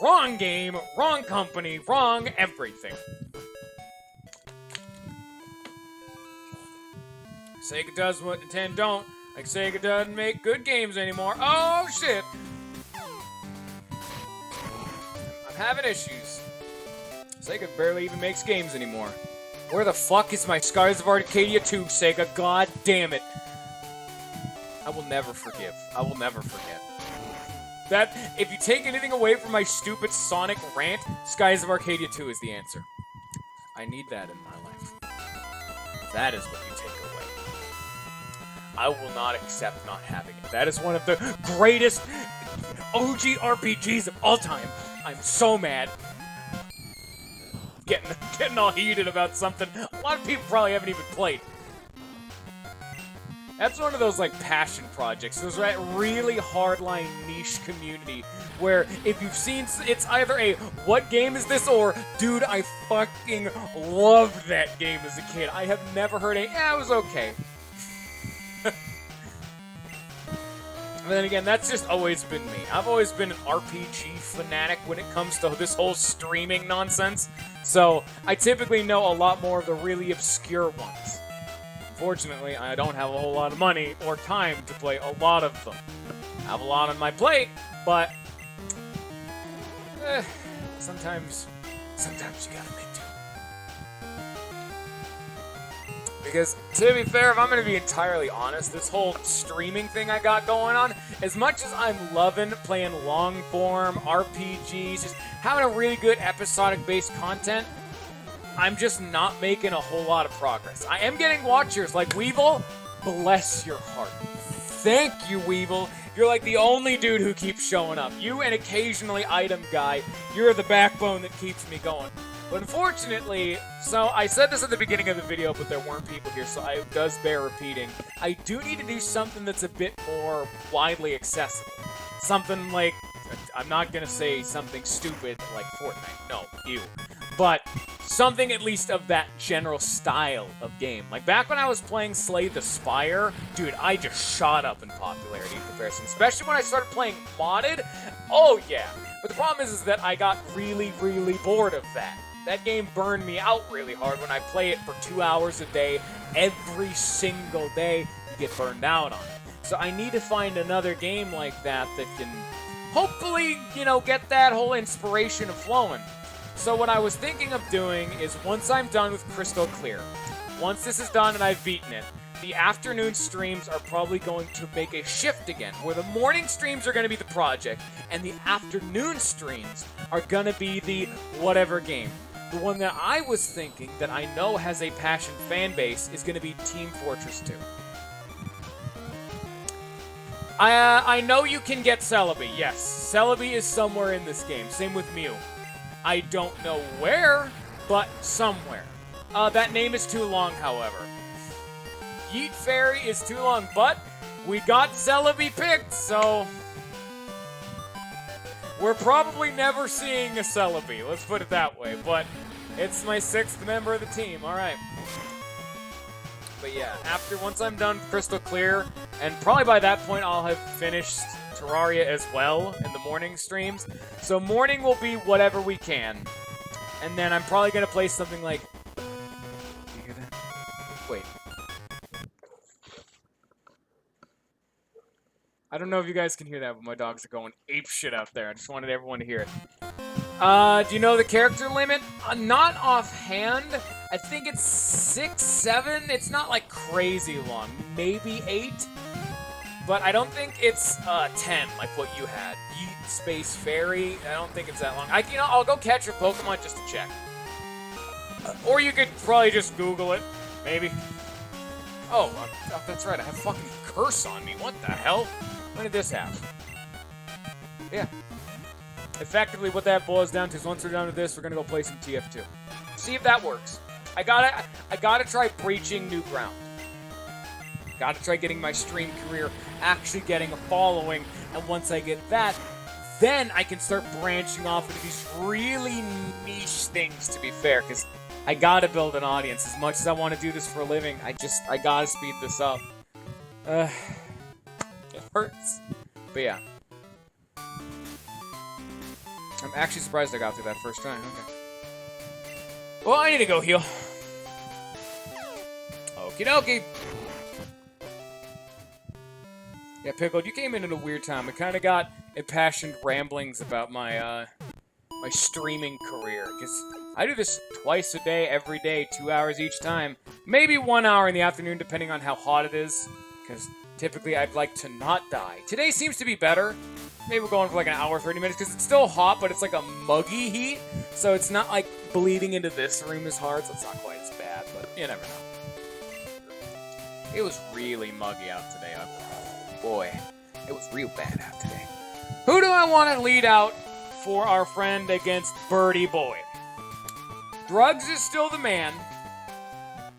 Wrong game, wrong company, wrong everything. Sega does what Nintendo don't. Like Sega doesn't make good games anymore. Oh, shit. Having issues. Sega barely even makes games anymore. Where the fuck is my Skies of Arcadia 2, Sega? God damn it. I will never forgive. I will never forget. That, if you take anything away from my stupid Sonic rant, Skies of Arcadia 2 is the answer. I need that in my life. That is what you take away. I will not accept not having it. That is one of the greatest OG RPGs of all time. I'm so mad. Getting all heated about something a lot of people probably haven't even played. That's one of those, like, passion projects. There's that really hardline niche community where if you've seen, it's either a, what game is this, or, dude, I fucking loved that game as a kid. I have never heard a, yeah, it was okay. And then again, that's just always been me. I've always been an RPG fanatic when it comes to this whole streaming nonsense. So, I typically know a lot more of the really obscure ones. Fortunately, I don't have a whole lot of money or time to play a lot of them. I have a lot on my plate, but sometimes you gotta make do. Because, to be fair, if I'm going to be entirely honest, this whole streaming thing I got going on, as much as I'm loving playing long-form RPGs, just having a really good episodic-based content, I'm just not making a whole lot of progress. I am getting watchers like Weevil. Bless your heart. Thank you, Weevil. You're like the only dude who keeps showing up. You and occasionally Item Guy, you're the backbone that keeps me going. But unfortunately, so I said this at the beginning of the video, but there weren't people here, so it does bear repeating. I do need to do something that's a bit more widely accessible. Something like, I'm not gonna say something stupid like Fortnite, no, ew. But something at least of that general style of game. Like back when I was playing Slay the Spire, dude, I just shot up in popularity in comparison. Especially when I started playing modded. Oh yeah. But the problem is that I got really, really bored of that. that game burned me out really hard. When I play it for 2 hours a day, every single day, you get burned out on it. So I need to find another game like that that can hopefully, get that whole inspiration flowing. So what I was thinking of doing is once I'm done with Crystal Clear, once this is done and I've beaten it, the afternoon streams are probably going to make a shift again, where the morning streams are going to be the project, and the afternoon streams are going to be the whatever game. The one that I was thinking that I know has a passion fan base is going to be Team Fortress 2. I know you can get Celebi, yes. Celebi is somewhere in this game, same with Mew. I don't know where, but somewhere. That name is too long, however. Yeet Fairy is too long, but we got Celebi picked, so we're probably never seeing a Celebi, let's put it that way, but it's my 6th member of the team, alright. But yeah, once I'm done Crystal Clear, and probably by that point I'll have finished Terraria as well in the morning streams, so morning will be whatever we can, and then I'm probably going to play something like... You hear that? Wait. I don't know if you guys can hear that, but my dogs are going apeshit out there. I just wanted everyone to hear it. Do you know the character limit? Not offhand. I think it's 6, 7. It's not like crazy long. Maybe 8. But I don't think it's 10 like what you had. Yeet Space Fairy. I don't think it's that long. I'll go catch your Pokemon just to check. Or you could probably just Google it. Maybe. Oh, that's right. I have fucking Curse on me. What the hell? When did this happen? Yeah. Effectively, what that boils down to is once we're done with this, we're gonna go play some TF2. See if that works. I gotta try breaching new ground. Gotta try getting my stream career actually getting a following, and once I get that, then I can start branching off into these really niche things, to be fair, because I gotta build an audience. As much as I want to do this for a living, I gotta speed this up. It hurts. But yeah. I'm actually surprised I got through that first time. Okay. Well, I need to go heal. Okie dokie. Yeah, Pickled, you came in at a weird time. I kind of got impassioned ramblings about my, my streaming career. Because I do this twice a day, every day, 2 hours each time. Maybe 1 hour in the afternoon, depending on how hot it is. Because typically I'd like to not die. Today seems to be better. Maybe we're going for like an hour, 30 minutes, because it's still hot, but it's like a muggy heat. So it's not like bleeding into this room as hard, so it's not quite as bad, but you never know. It was really muggy out today. Boy, it was real bad out today. Who do I want to lead out for our friend against Birdie Boy? Drugs is still the man.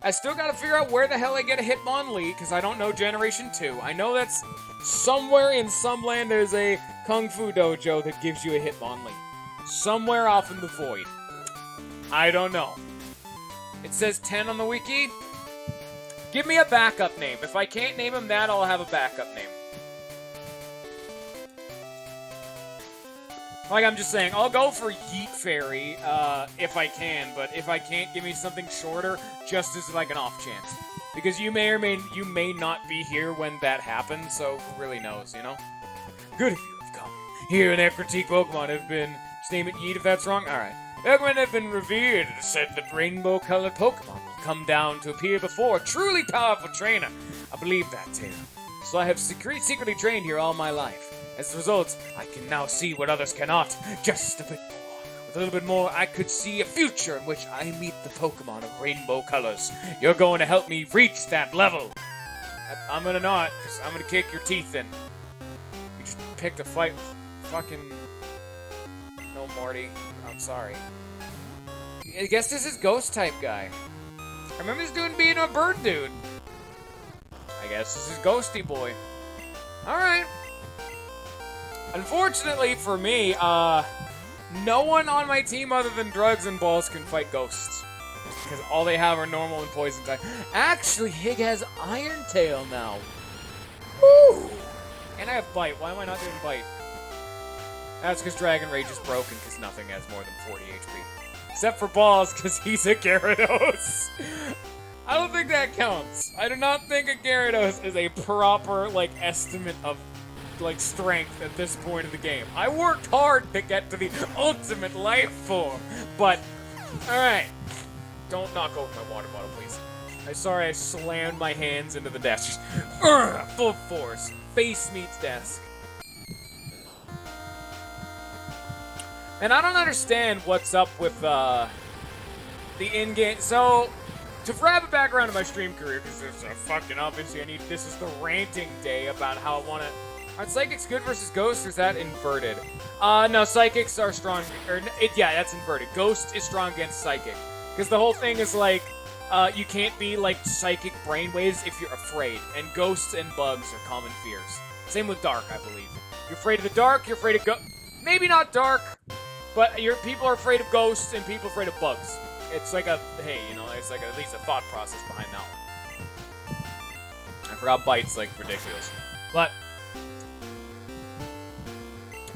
I still gotta figure out where the hell I get a Hitmonlee, because I don't know Generation 2. I know that's somewhere in some land there's a Kung Fu dojo that gives you a Hitmonlee. Somewhere off in the void. I don't know. It says 10 on the wiki. Give me a backup name. If I can't name him that, I'll have a backup name. Like I'm just saying, I'll go for Yeet Fairy if I can, but if I can't, give me something shorter, just as like an off chance. Because you may not be here when that happens, so who really knows, you know? Good if you have come. Here in their critique Pokemon have been, just name it Yeet if that's wrong, alright. Pokemon have been revered, it is said that rainbow-colored Pokemon will come down to appear before a truly powerful trainer. I believe that too. So I have secretly trained here all my life. As a result, I can now see what others cannot. Just a bit more. With a little bit more, I could see a future in which I meet the Pokemon of rainbow colors. You're going to help me reach that level. I'm gonna not, because I'm gonna kick your teeth in. You just picked a fight with fucking... No, Morty. I'm sorry. I guess this is Ghost-type guy. I remember this dude being a bird dude. I guess this is Ghosty Boy. Alright. Unfortunately for me, no one on my team other than Drugs and Balls can fight ghosts. Because all they have are normal and poison type. Actually, Hig has Iron Tail now. Woo! And I have Bite. Why am I not doing Bite? That's because Dragon Rage is broken because nothing has more than 40 HP. Except for balls, because he's a Gyarados. I don't think that counts. I do not think a Gyarados is a proper, like, estimate of, like, strength at this point of the game. I worked hard to get to the ultimate life form, but, alright. Don't knock over my water bottle, please. I'm sorry I slammed my hands into the desk. Just, full force. Face meets desk. And I don't understand what's up with, the in-game. So, to wrap it back around to my stream career, because there's fucking obviously this is the ranting day about how I want to. Are psychics good versus ghosts, or is that inverted? No, psychics are strong. Yeah, that's inverted. Ghost is strong against psychic, because the whole thing is like, you can't be like psychic brainwaves if you're afraid, and ghosts and bugs are common fears. Same with dark, I believe. You're afraid of the dark. You're afraid of maybe not dark, but people are afraid of ghosts and people are afraid of bugs. It's like hey, you know, it's like at least a thought process behind that one. I forgot bites, like, ridiculous. But,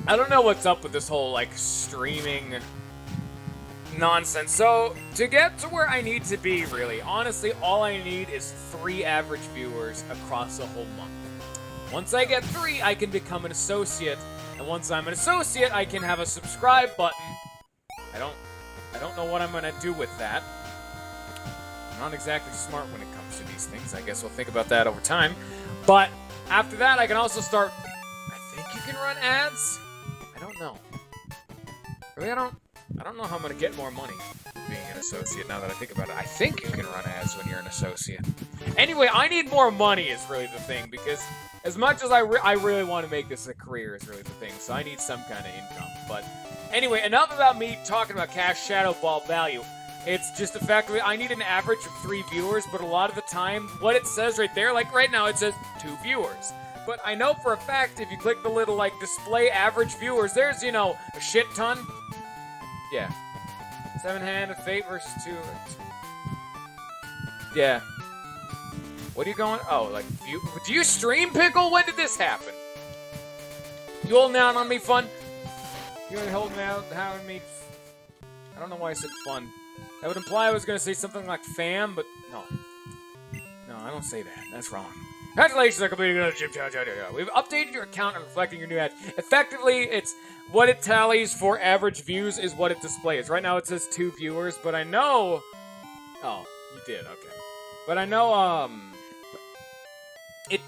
I don't know what's up with this whole, like, streaming nonsense. So, to get to where I need to be, really, honestly, all I need is 3 average viewers across a whole month. Once I get 3, I can become an associate, and once I'm an associate, I can have a subscribe button. I don't know what I'm gonna do with that. I'm not exactly smart when it comes to these things. I guess we'll think about that over time. But after that, I can also start. I think you can run ads. I don't know. Really, I don't know how I'm gonna get more money being an associate. Now that I think about it, I think you can run ads when you're an associate. Anyway, I need more money is really the thing, because as much as I really want to make this a career is really the thing. So I need some kind of income, but. Anyway, enough about me talking about cash shadow ball value. It's just the fact that I need an average of 3 viewers, but a lot of the time, what it says right there, like right now, it says 2 viewers. But I know for a fact, if you click the little, like, display average viewers, there's, you know, a shit ton. Yeah. 7-Hand of Fate versus 2. Yeah. What are you going? Oh, like, do you stream, Pickle? When did this happen? You holding down on me, fun? You're holding out, having me. I don't know why I said fun. That would imply I was going to say something like fam, but no. No, I don't say that. That's wrong. Congratulations on completing another chip. We've updated your account and reflecting your new ad. Effectively, it's what it tallies for average views is what it displays. Right now it says 2 viewers, but I know. Oh, you did, okay. But I know, it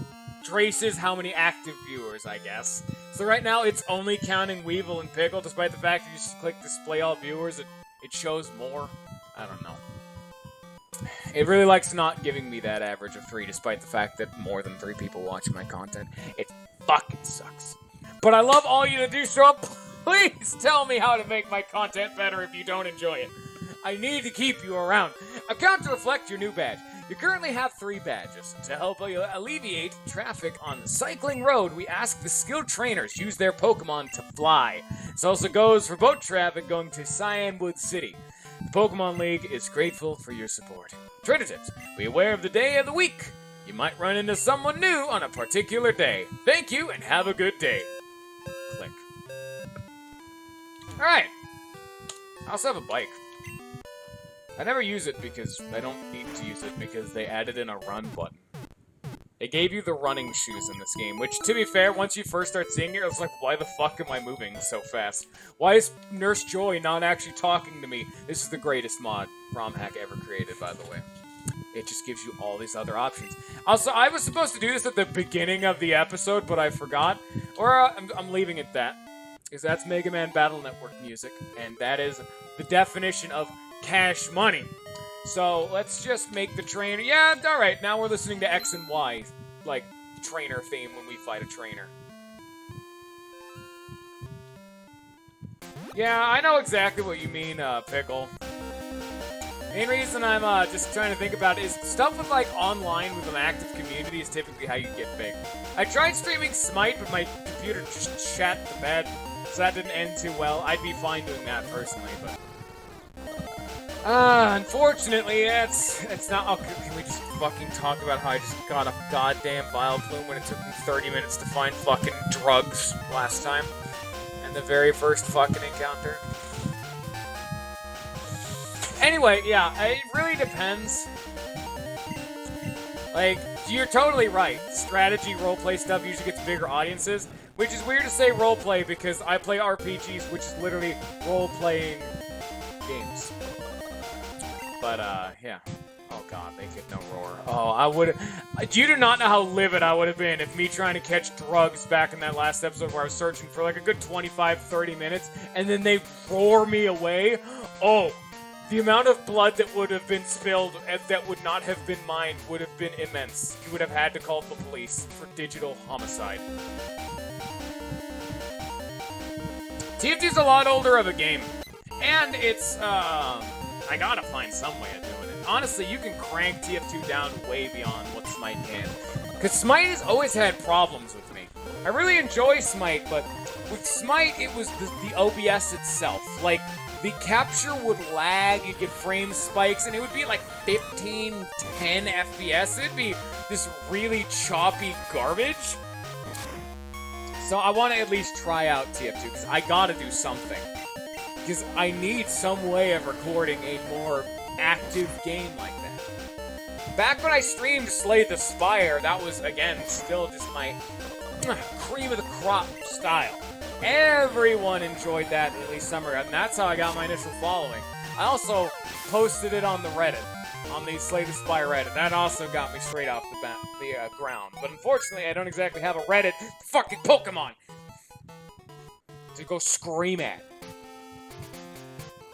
traces how many active viewers, I guess. So right now, it's only counting Weevil and Pickle, despite the fact that you just click display all viewers, it shows more. I don't know. It really likes not giving me that average of 3, despite the fact that more than 3 people watch my content. It fucking sucks. But I love all you to do, so please tell me how to make my content better if you don't enjoy it. I need to keep you around. Account to reflect your new badge. You currently have 3 badges. To help alleviate traffic on the cycling road, we ask the skilled trainers use their Pokemon to fly. This also goes for boat traffic going to Cyanwood City. The Pokemon League is grateful for your support. Trainer tips. Be aware of the day of the week. You might run into someone new on a particular day. Thank you and have a good day. Click. Alright. I also have a bike. I never use it because I don't need to use it because they added in a run button. They gave you the running shoes in this game, which, to be fair, once you first start seeing it, I was like, why the fuck am I moving so fast? Why is Nurse Joy not actually talking to me? This is the greatest ROM hack ever created, by the way. It just gives you all these other options. Also, I was supposed to do this at the beginning of the episode, but I forgot. Or I'm leaving it that. Because that's Mega Man Battle Network music, and that is the definition of cash money. So, let's just make the trainer... Yeah, alright, now we're listening to X and Y, like, trainer theme when we fight a trainer. Yeah, I know exactly what you mean, Pickle. Main reason I'm just trying to think about it is stuff with, like, online with an active community is typically how you get big. I tried streaming Smite, but my computer just shat the bed, so that didn't end too well. I'd be fine doing that personally, but... unfortunately, it's not... Oh, can we just fucking talk about how I just got a goddamn Vile Plume when it took me 30 minutes to find fucking drugs last time? And the very first fucking encounter? Anyway, yeah, it really depends. Like, you're totally right. Strategy, roleplay stuff usually gets bigger audiences, which is weird to say roleplay because I play RPGs, which is literally role-playing games. But, yeah. Oh god, make it no roar. Oh, I would. You do not know how livid I would have been if me trying to catch drugs back in that last episode where I was searching for like a good 25-30 minutes, and then they roar me away. Oh, the amount of blood that would have been spilled that would not have been mine would have been immense. You would have had to call the police for digital homicide. TF2's a lot older of a game, and it's I gotta find some way of doing it. Honestly, you can crank TF2 down way beyond what Smite can. Because Smite has always had problems with me. I really enjoy Smite, but with Smite, it was the OBS itself. Like, the capture would lag, you'd get frame spikes, and it would be like 15, 10 FPS. It'd be this really choppy garbage. So I want to at least try out TF2, because I gotta do something. Because I need some way of recording a more active game like that. Back when I streamed Slay the Spire, that was, again, still just my cream of the crop style. Everyone enjoyed that, at least some, and that's how I got my initial following. I also posted it on the Reddit, on the Slay the Spire Reddit. That also got me straight off the ground. But unfortunately, I don't exactly have a Reddit fucking Pokemon to go scream at.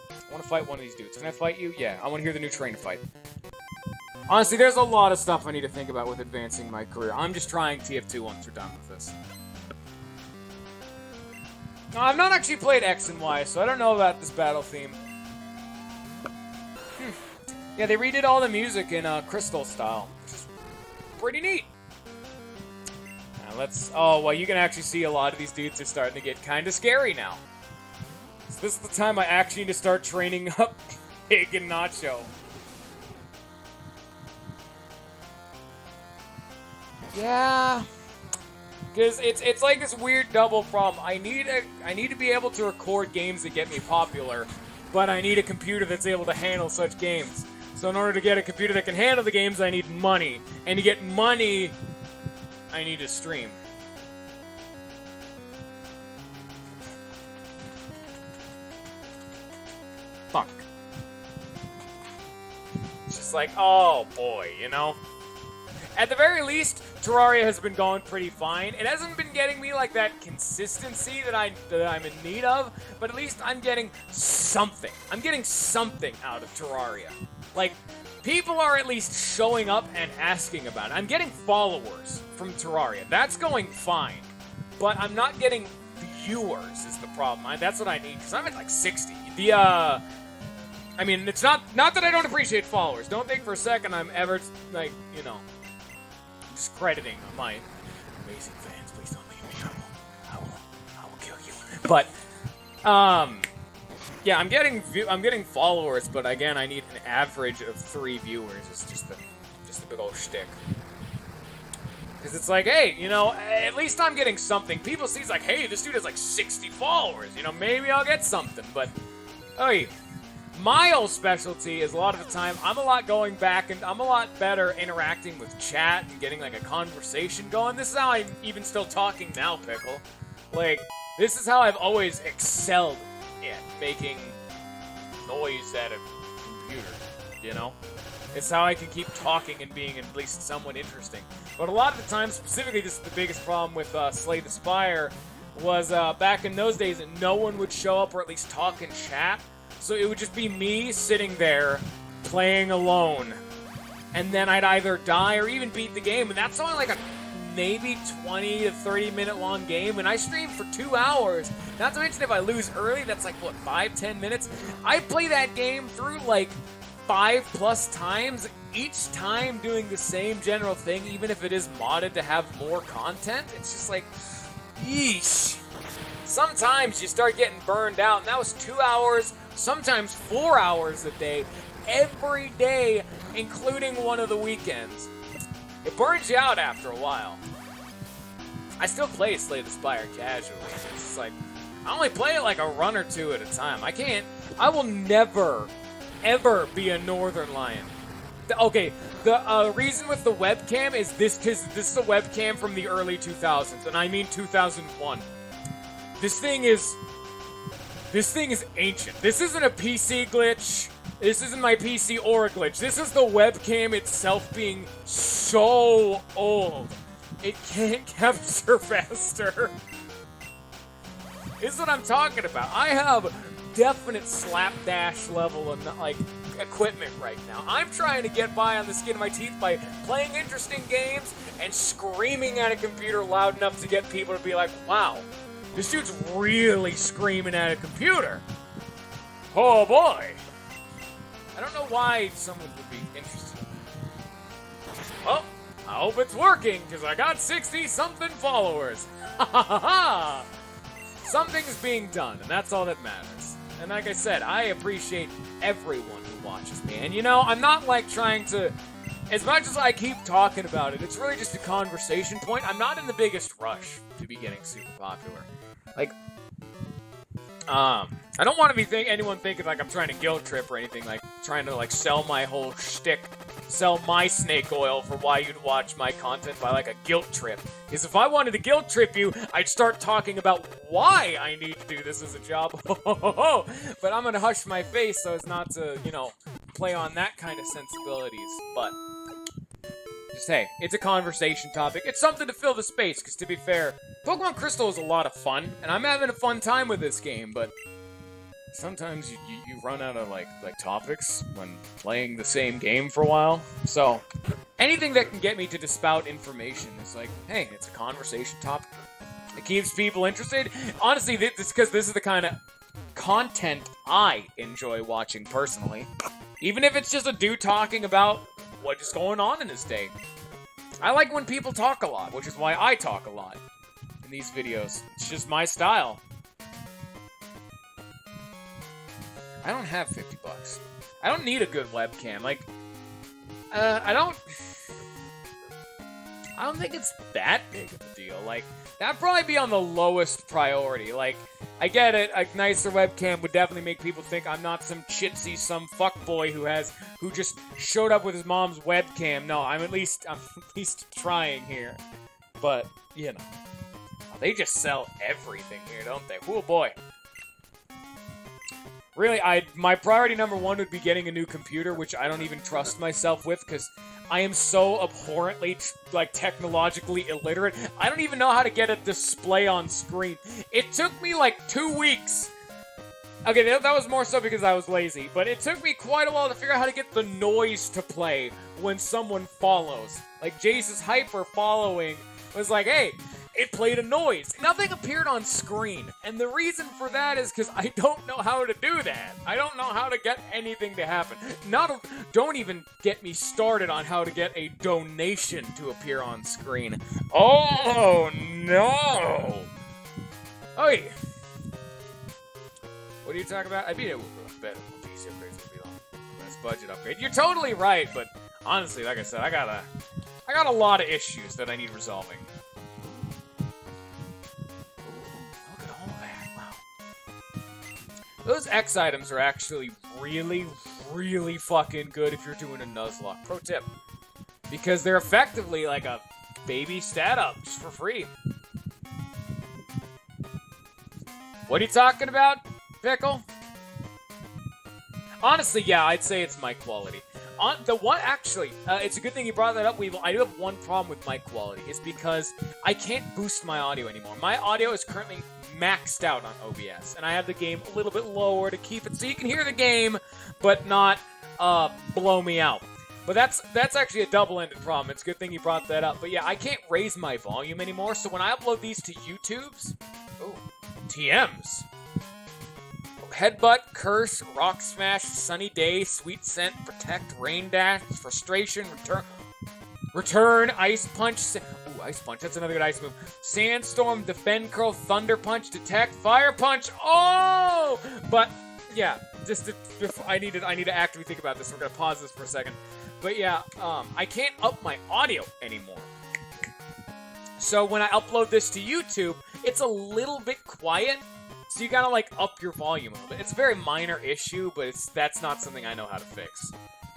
I want to fight one of these dudes. Can I fight you? Yeah, I want to hear the new trainer fight. Honestly, there's a lot of stuff I need to think about with advancing my career. I'm just trying TF2 once we're done with this. No, I've not actually played X and Y, so I don't know about this battle theme. Yeah, they redid all the music in Crystal style, which is pretty neat. Now let's... Oh, well, you can actually see a lot of these dudes are starting to get kind of scary now. So this is the time I actually need to start training up Pig and Nacho. Yeah, because it's like this weird double problem. I need to be able to record games that get me popular, but I need a computer that's able to handle such games. So in order to get a computer that can handle the games, I need money, and to get money, I need to stream. Fuck. It's just like, oh boy, you know? At the very least, Terraria has been going pretty fine. It hasn't been getting me like that consistency that I'm in need of, but at least I'm getting something. I'm getting something out of Terraria. Like, people are at least showing up and asking about it. I'm getting followers from Terraria. That's going fine. But I'm not getting viewers is the problem. That's what I need, because I'm at like 60. I mean, it's not that I don't appreciate followers. Don't think for a second I'm ever, like, you know, discrediting my amazing fans. Please don't leave me. I will kill you. But, yeah, I'm getting followers, but again, I need an average of 3 viewers. It's just a big old shtick. Because it's like, hey, you know, at least I'm getting something. People see it's like, hey, this dude has like 60 followers. You know, maybe I'll get something. But, hey, my whole specialty is a lot of the time I'm a lot going back and I'm a lot better interacting with chat and getting like a conversation going. This is how I'm even still talking now, Pickle. Like, this is how I've always excelled at making noise at a computer, you know? It's how I can keep talking and being at least somewhat interesting. But a lot of the time, specifically this is the biggest problem with Slay the Spire, was back in those days that no one would show up or at least talk in chat. So it would just be me sitting there, playing alone. And then I'd either die or even beat the game. And that's only like a maybe 20 to 30 minute long game. And I stream for 2 hours. Not to mention if I lose early, that's like, what, 5-10 minutes? I play that game through like 5+ times, each time doing the same general thing, even if it is modded to have more content. It's just like, yeesh. Sometimes you start getting burned out, and that was 2 hours, sometimes 4 hours a day, every day, including one of the weekends. It burns you out after a while. I still play Slay the Spire casually. It's just like, I only play it like a run or two at a time. I will never ever be a northern lion. Okay, the reason with the webcam is this, because this is a webcam from the early 2000s, and I mean 2001. This thing is ancient. This isn't a PC glitch. This isn't my PC or a glitch. This is the webcam itself being so old. It can't capture faster. This is what I'm talking about. I have definite slapdash level of, like, equipment right now. I'm trying to get by on the skin of my teeth by playing interesting games and screaming at a computer loud enough to get people to be like, wow, this dude's really screaming at a computer. Oh boy. I don't know why someone would be interested. Well, I hope it's working, because I got 60-something followers. Ha ha ha ha! Something's being done, and that's all that matters. And like I said, I appreciate everyone who watches me. And you know, I'm not like trying to, as much as I keep talking about it, it's really just a conversation point. I'm not in the biggest rush to be getting super popular. Like, I don't want to be anyone thinking like I'm trying to guilt trip or anything, like trying to like sell my whole shtick, sell my snake oil for why you'd watch my content by like a guilt trip. Because if I wanted to guilt trip you, I'd start talking about why I need to do this as a job. But I'm gonna hush my face so as not to, you know, play on that kind of sensibilities. But just hey, it's a conversation topic. It's something to fill the space, because to be fair, Pokemon Crystal is a lot of fun, and I'm having a fun time with this game, but sometimes you run out of, like topics when playing the same game for a while. So, anything that can get me to dispout information is like, hey, it's a conversation topic. It keeps people interested. Honestly, this because this is the kind of content I enjoy watching personally. Even if it's just a dude talking about what is going on in his day. I like when people talk a lot, which is why I talk a lot in these videos. It's just my style. I don't have 50 bucks. I don't need a good webcam. Like, I don't think it's that big of a deal. Like, that'd probably be on the lowest priority. Like, I get it, a nicer webcam would definitely make people think I'm not some chitsy, some fuckboy who just showed up with his mom's webcam. No, I'm at least trying here. But, you know, they just sell everything here, don't they? Oh boy. Really, my priority number one would be getting a new computer, which I don't even trust myself with, because I am so abhorrently, like, technologically illiterate. I don't even know how to get a display on screen. It took me, like, 2 weeks. Okay, that was more so because I was lazy, but it took me quite a while to figure out how to get the noise to play when someone follows. Like, Jace's hyper following was like, hey, it played a noise. Nothing appeared on screen. And the reason for that is because I don't know how to do that. I don't know how to get anything to happen. Don't even get me started on how to get a donation to appear on screen. Oh, no. Oy. What are you talking about? I mean, it would better. PC upgrades would be long. That's budget upgrade. You're totally right, but honestly, like I said, I got a lot of issues that I need resolving. Those X items are actually really, really fucking good if you're doing a Nuzlocke. Pro tip. Because they're effectively like a baby stat up just for free. What are you talking about, Pickle? Honestly, yeah, I'd say it's mic quality. It's a good thing you brought that up, Weevil. I do have one problem with mic quality. It's because I can't boost my audio anymore. My audio is currently maxed out on OBS, and I have the game a little bit lower to keep it so you can hear the game, but not blow me out. But that's actually a double-ended problem. It's a good thing you brought that up. But yeah, I can't raise my volume anymore, so when I upload these to YouTube's, TMs. Headbutt, Curse, Rock Smash, Sunny Day, Sweet Scent, Protect, Rain Dash, Frustration, Return, Ice Punch. Ooh, Ice Punch, that's another good ice move. Sandstorm, Defend Curl, Thunder Punch, Detect, Fire Punch. Oh! But yeah, I need to actively think about this. We're gonna pause this for a second. But yeah, I can't up my audio anymore. So when I upload this to YouTube, it's a little bit quiet. So you gotta, like, up your volume a little bit. It's a very minor issue, but that's not something I know how to fix.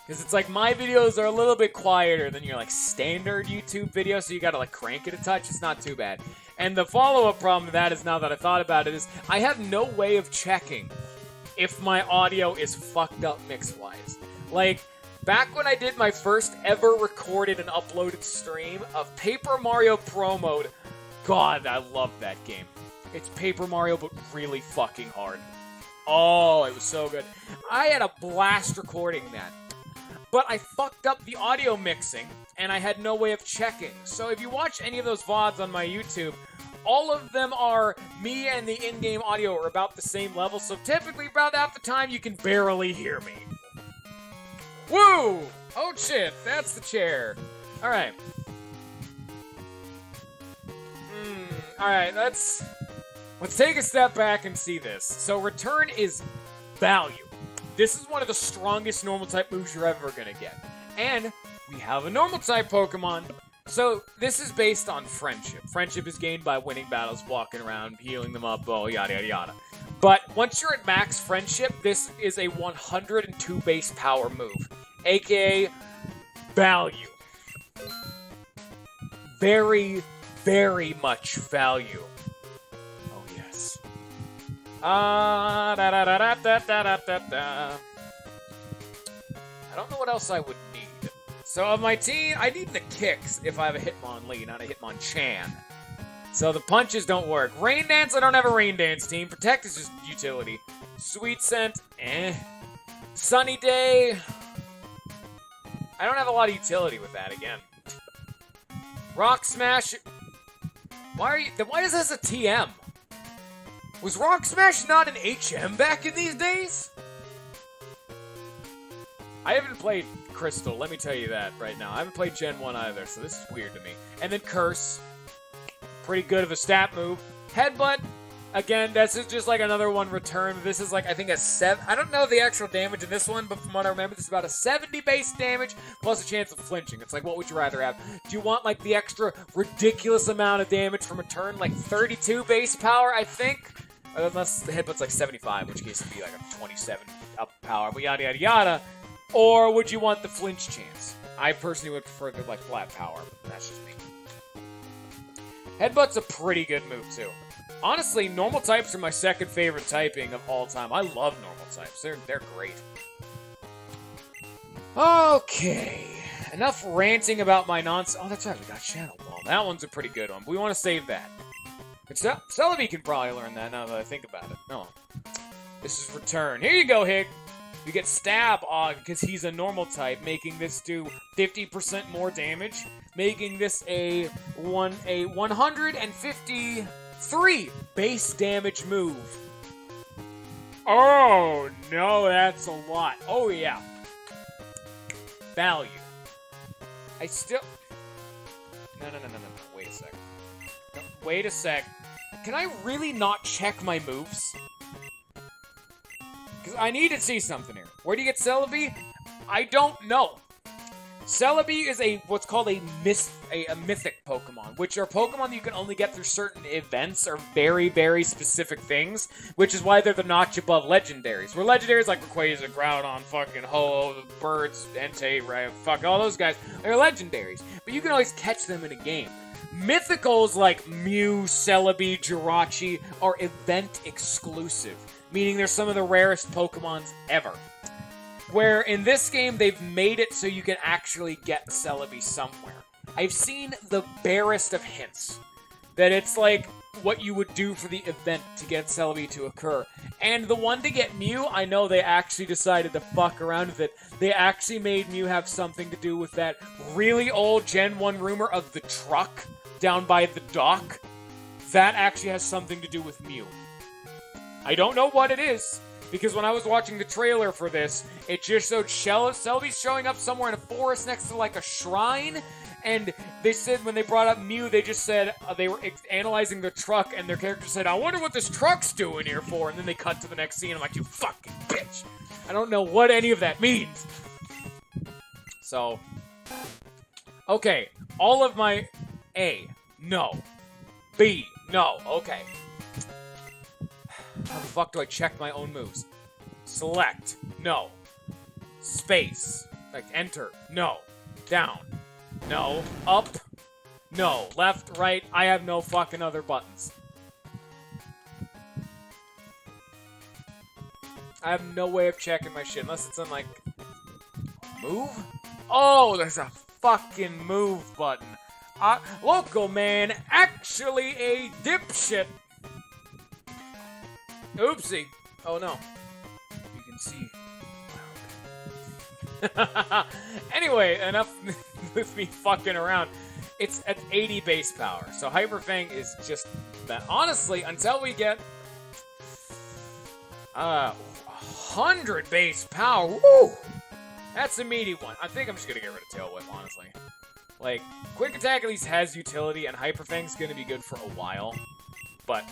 Because it's like, my videos are a little bit quieter than your, like, standard YouTube video, so you gotta, like, crank it a touch. It's not too bad. And the follow-up problem to that is, now that I thought about it, is I have no way of checking if my audio is fucked up mix-wise. Like, back when I did my first ever recorded and uploaded stream of Paper Mario Pro Mode, God, I love that game. It's Paper Mario, but really fucking hard. Oh, it was so good. I had a blast recording that. But I fucked up the audio mixing, and I had no way of checking. So if you watch any of those VODs on my YouTube, all of them are me and the in-game audio are about the same level, so typically about half the time you can barely hear me. Woo! Oh shit, that's the chair. Alright. Alright, let's take a step back and see this. So Return is value. This is one of the strongest normal type moves you're ever gonna get. And we have a normal type Pokemon. So this is based on friendship. Friendship is gained by winning battles, walking around, healing them up, oh, yada yada yada. But once you're at max friendship, this is a 102 base power move, aka value. Very, very much value. Oh yes. I don't know what else I would need. So of my team, I need the kicks if I have a Hitmonlee, not a Hitmonchan. So the punches don't work. Rain Dance, I don't have a Rain Dance team. Protect is just utility. Sweet Scent, eh. Sunny Day, I don't have a lot of utility with that again. Rock Smash, why is this a TM? Was Rock Smash not an HM back in these days? I haven't played Crystal, let me tell you that right now. I haven't played Gen 1 either, so this is weird to me. And then Curse. Pretty good of a stat move. Headbutt. Again, this is just like another one Return. This is like, I think a 7. I don't know the actual damage in this one, but from what I remember, this is about a 70 base damage plus a chance of flinching. It's like, what would you rather have? Do you want like the extra ridiculous amount of damage from Return? Like 32 base power, I think? Unless the headbutt's like 75, in which case it'd be like a 27 up power, but yada yada yada. Or would you want the flinch chance? I personally would prefer the like flat power, but that's just me. Headbutt's a pretty good move too. Honestly, normal types are my second favorite typing of all time. I love normal types. They're great. Okay. Enough ranting about my nonsense. Oh, that's right. We got Shadow Ball. That one's a pretty good one. But we want to save that. Celebi can probably learn that now that I think about it. No. This is Return. Here you go, Hig. You get Stab because he's a normal type, making this do 50% more damage, making this a 153 base damage move. Oh, no, that's a lot. Oh, yeah. Value. I still... No. Wait a sec. No, wait a sec. Can I really not check my moves? Because I need to see something here. Where do you get Celebi? I don't know. Celebi is what's called a mythic Pokemon, which are Pokemon that you can only get through certain events or very, very specific things, which is why they're the notch above legendaries. Where legendaries like Rayquaza, Groudon, fucking Ho, Birds, Entei, right, fuck all those guys, they're legendaries. But you can always catch them in a game. Mythicals like Mew, Celebi, Jirachi are event exclusive, meaning they're some of the rarest Pokemons ever. Where in this game, they've made it so you can actually get Celebi somewhere. I've seen the barest of hints that it's like what you would do for the event to get Celebi to occur. And the one to get Mew, I know they actually decided to fuck around with it. They actually made Mew have something to do with that really old Gen 1 rumor of the truck down by the dock. That actually has something to do with Mew. I don't know what it is, because when I was watching the trailer for this, it just showed Celebi's showing up somewhere in a forest next to like a shrine, and they said when they brought up Mew, they just said they were analyzing the truck, and their character said, I wonder what this truck's doing here for, and then they cut to the next scene, I'm like, you fucking bitch! I don't know what any of that means! So, okay, all of my A, no. B, no, okay. How the fuck do I check my own moves? Select. No. Space. Like, enter. No. Down. No. Up. No. Left, right. I have no fucking other buttons. I have no way of checking my shit unless it's on, like, move? Oh, there's a fucking move button. Local man, actually a dipshit. Oopsie. Oh, no. You can see. Anyway, enough with me fucking around. It's at 80 base power, so Hyper Fang is just that. Honestly, until we get 100 base power, woo! That's a meaty one. I think I'm just gonna get rid of Tail Whip, honestly. Like, Quick Attack at least has utility, and Hyper Fang's gonna be good for a while. But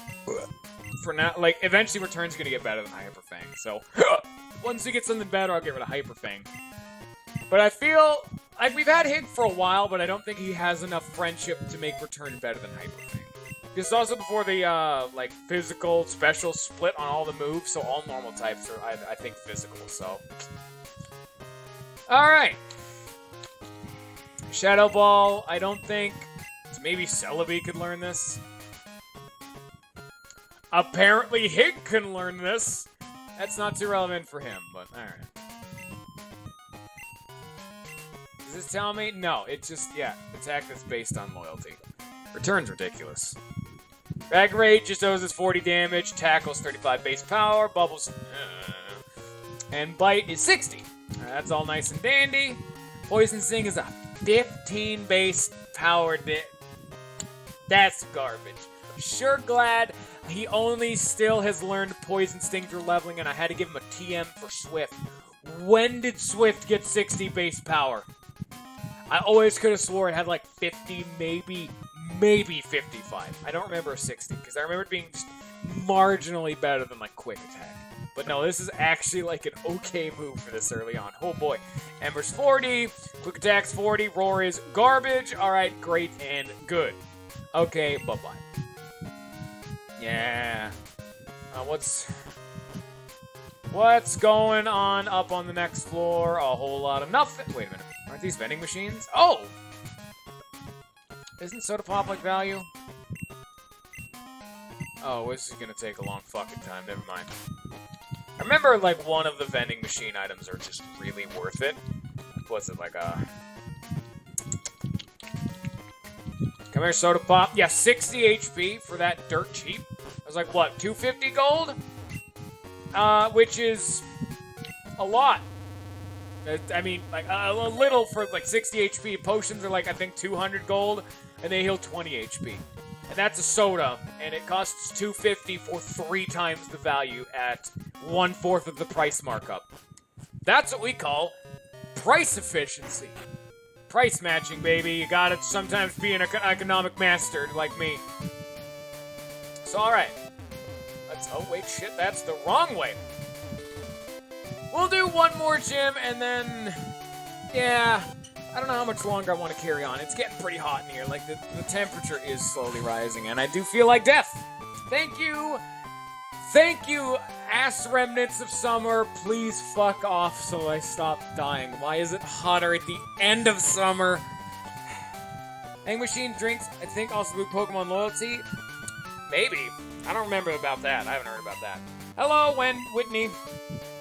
for now, like, eventually Return's gonna get better than Hyper Fang. So once we get something better, I'll get rid of Hyper Fang. But I feel like we've had Hig for a while, but I don't think he has enough friendship to make Return better than Hyper Fang. This is also before the, like, physical special split on all the moves, so all normal types are, I think, physical, so. Alright. Shadow Ball, I don't think. Maybe Celebi could learn this. Apparently Hig can learn this. That's not too relevant for him, but alright. Does this tell me? No, it's just, yeah, attack that's based on loyalty. Return's ridiculous. Bag Rate just owes us 40 damage, Tackle's 35 base power, Bubbles, and Bite is 60. That's all nice and dandy. Poison Sting is a 15 base power That's garbage. Sure glad he only still has learned Poison Sting through leveling, and I had to give him a TM for Swift. When did Swift get 60 base power? I always could have swore it had like 50, maybe 55. I don't remember a 60, because I remember it being just marginally better than like Quick Attack. But no, this is actually like an okay move for this early on. Oh boy. Ember's 40, Quick Attack's 40, Roar is garbage. Alright, great and good. Okay, bye-bye. Yeah. What's going on up on the next floor? A whole lot of nothing. Wait a minute. Aren't these vending machines? Oh! Isn't Soda Pop like value? Oh, this is gonna take a long fucking time. Never mind. I remember, like, one of the vending machine items are just really worth it. What's it, like a... Come here, Soda Pop. Yeah, 60 HP for that dirt cheap. I was like, what, 250 gold? Which is a lot. I mean, like, a little for, like, 60 HP. Potions are, like, I think 200 gold, and they heal 20 HP. And that's a soda, and it costs 250 for 3 times the value at 1/4 of the price markup. That's what we call price efficiency. Price matching, baby. You gotta sometimes be an economic master like me. So, alright. Oh, wait, shit, that's the wrong way. We'll do one more gym, and then... Yeah, I don't know how much longer I want to carry on. It's getting pretty hot in here. Like, the temperature is slowly rising, and I do feel like death. Thank you. Thank you, ass remnants of summer. Please fuck off so I stop dying. Why is it hotter at the end of summer? Hang Machine drinks, I think, also boost Pokemon loyalty. Maybe. I don't remember about that. I haven't heard about that. Hello, Whitney.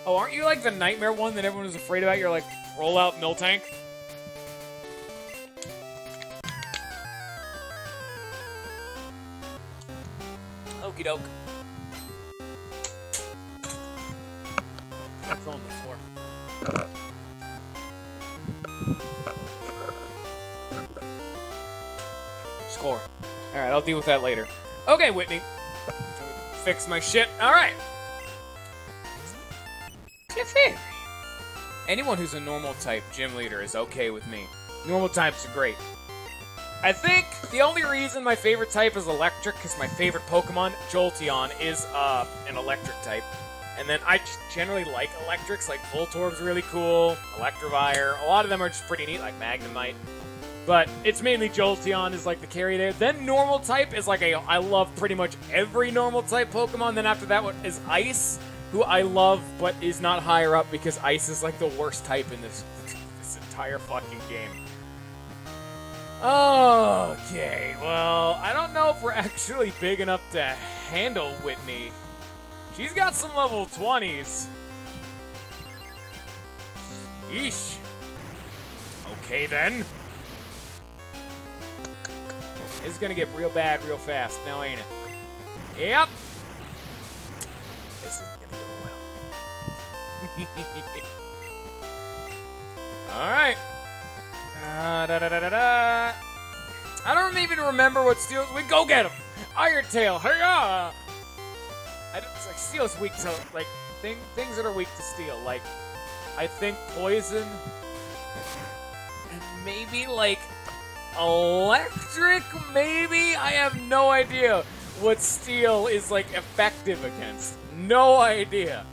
Oh, aren't you like the nightmare one that everyone was afraid about? You're like, rollout Miltank? Okie doke. It's on the floor. Score. Alright, I'll deal with that later. Okay, Whitney. Fix my shit. Alright. Clefairy. Anyone who's a normal type gym leader is okay with me. Normal types are great. I think the only reason my favorite type is electric is my favorite Pokemon, Jolteon, is an electric type. And then I generally like electrics, like Voltorb's really cool, Electivire. A lot of them are just pretty neat, like Magnemite. But it's mainly Jolteon is like the carry there. Then normal type is like I love pretty much every normal type Pokemon. Then after that one is Ice, who I love but is not higher up because Ice is like the worst type in this entire fucking game. Okay, well, I don't know if we're actually big enough to handle Whitney. She's got some level 20s. Yeesh. Okay, then. This is gonna get real bad real fast now, ain't it? Yep. This isn't gonna go well. Alright. I don't even remember what Steel's weak. Go get him! Iron Tail, hurrah! It's like Steel's weak to like things that are weak to Steel. Like I think Poison and maybe like Electric. Maybe I have no idea what Steel is like effective against. No idea.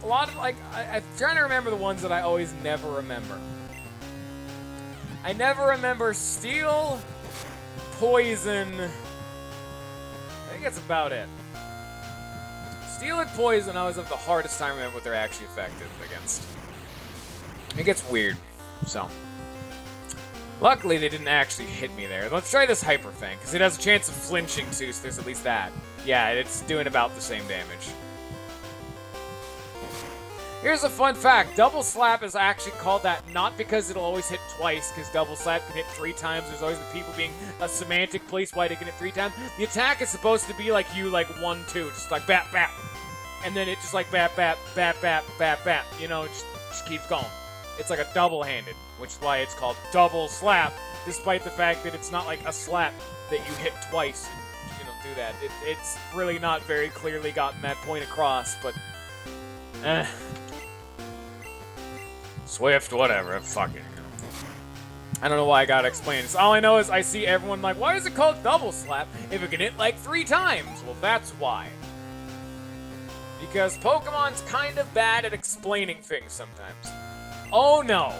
A lot of like I'm trying to remember the ones that I always never remember. I never remember Steel, Poison. I think that's about it. Steel and Poison, I always have the hardest time remembering what they're actually effective against. It gets weird, so. Luckily, they didn't actually hit me there. Let's try this Hyper Fang, because it has a chance of flinching too, so there's at least that. Yeah, it's doing about the same damage. Here's a fun fact. Double Slap is actually called that not because it'll always hit twice, because Double Slap can hit 3 times. There's always the people being a semantic place why they can hit 3 times. The attack is supposed to be like you, like 1, 2, just like bap, bap. And then it just like bap, bap, bap, bap, bap, bap. You know, it just keeps going. It's like a double-handed, which is why it's called Double Slap, despite the fact that it's not like a slap that you hit twice and, you know, do that. It's really not very clearly gotten that point across, but, Swift, whatever, fuck it. I don't know why I gotta explain this. All I know is I see everyone like, why is it called Double Slap if it can hit like 3 times? Well, that's why. Because Pokemon's kind of bad at explaining things sometimes. Oh no.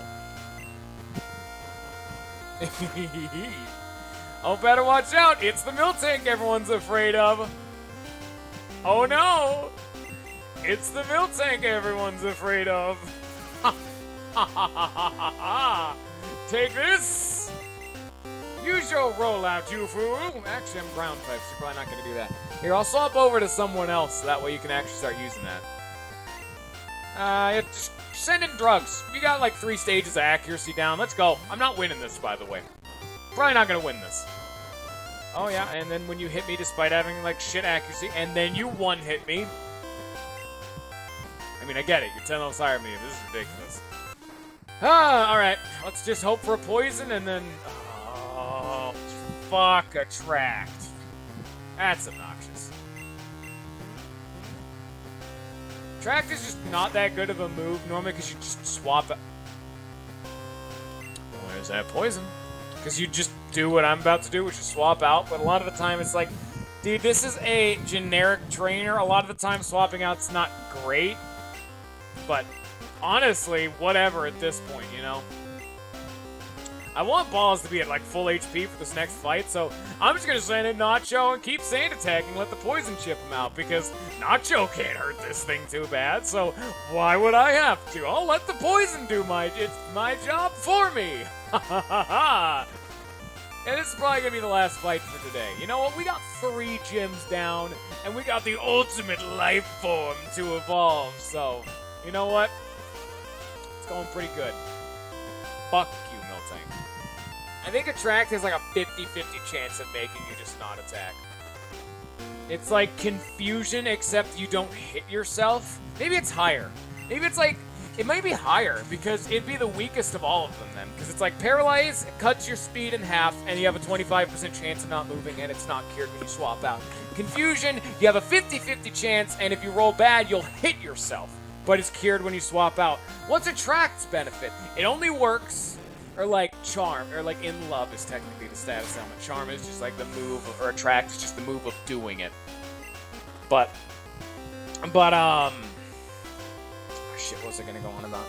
Oh, better watch out. It's the Miltank everyone's afraid of. Oh no. It's the Miltank everyone's afraid of. Take this. Use your rollout, you fool. Actually, I'm ground type, so you're probably not going to do that. Here, I'll swap over to someone else, so that way you can actually start using that. Just send in drugs. You got like 3 stages of accuracy down. Let's go. I'm not winning this, by the way. Probably not going to win this. Oh, yeah, and then when you hit me despite having like shit accuracy, and then you one-hit me. I mean, I get it. You're 10 levels higher than me. This is ridiculous. Alright. Let's just hope for a poison, and then... Oh, fuck, attract. That's obnoxious. Attract is just not that good of a move normally because you just swap it. Where's that poison? Because you just do what I'm about to do, which is swap out, but a lot of the time it's like, dude, this is a generic trainer. A lot of the time swapping out's not great, but honestly, whatever at this point, you know? I want Balls to be at like full HP for this next fight, so I'm just gonna send in Nacho and keep Sand Attack and let the poison chip him out, because Nacho can't hurt this thing too bad, so why would I have to? I'll let the poison do it's my job for me! Ha ha ha ha! And this is probably gonna be the last fight for today. You know what? We got 3 gyms down, and we got the ultimate life form to evolve, so you know what? It's going pretty good. Fuck you, Miltank. I think Attract has like a 50-50 chance of making you just not attack. It's like Confusion, except you don't hit yourself. Maybe it's higher. Maybe it's like, it might be higher, because it'd be the weakest of all of them then. Because it's like Paralyze, it cuts your speed in half, and you have a 25% chance of not moving, and it's not cured when you swap out. Confusion, you have a 50-50 chance, and if you roll bad, you'll hit yourself. But it's cured when you swap out. What's Attract's benefit? It only works, or like Charm, or like In Love is technically the status element. Charm is just like the move, or Attract is just the move of doing it. But, oh shit, what's I gonna go on about?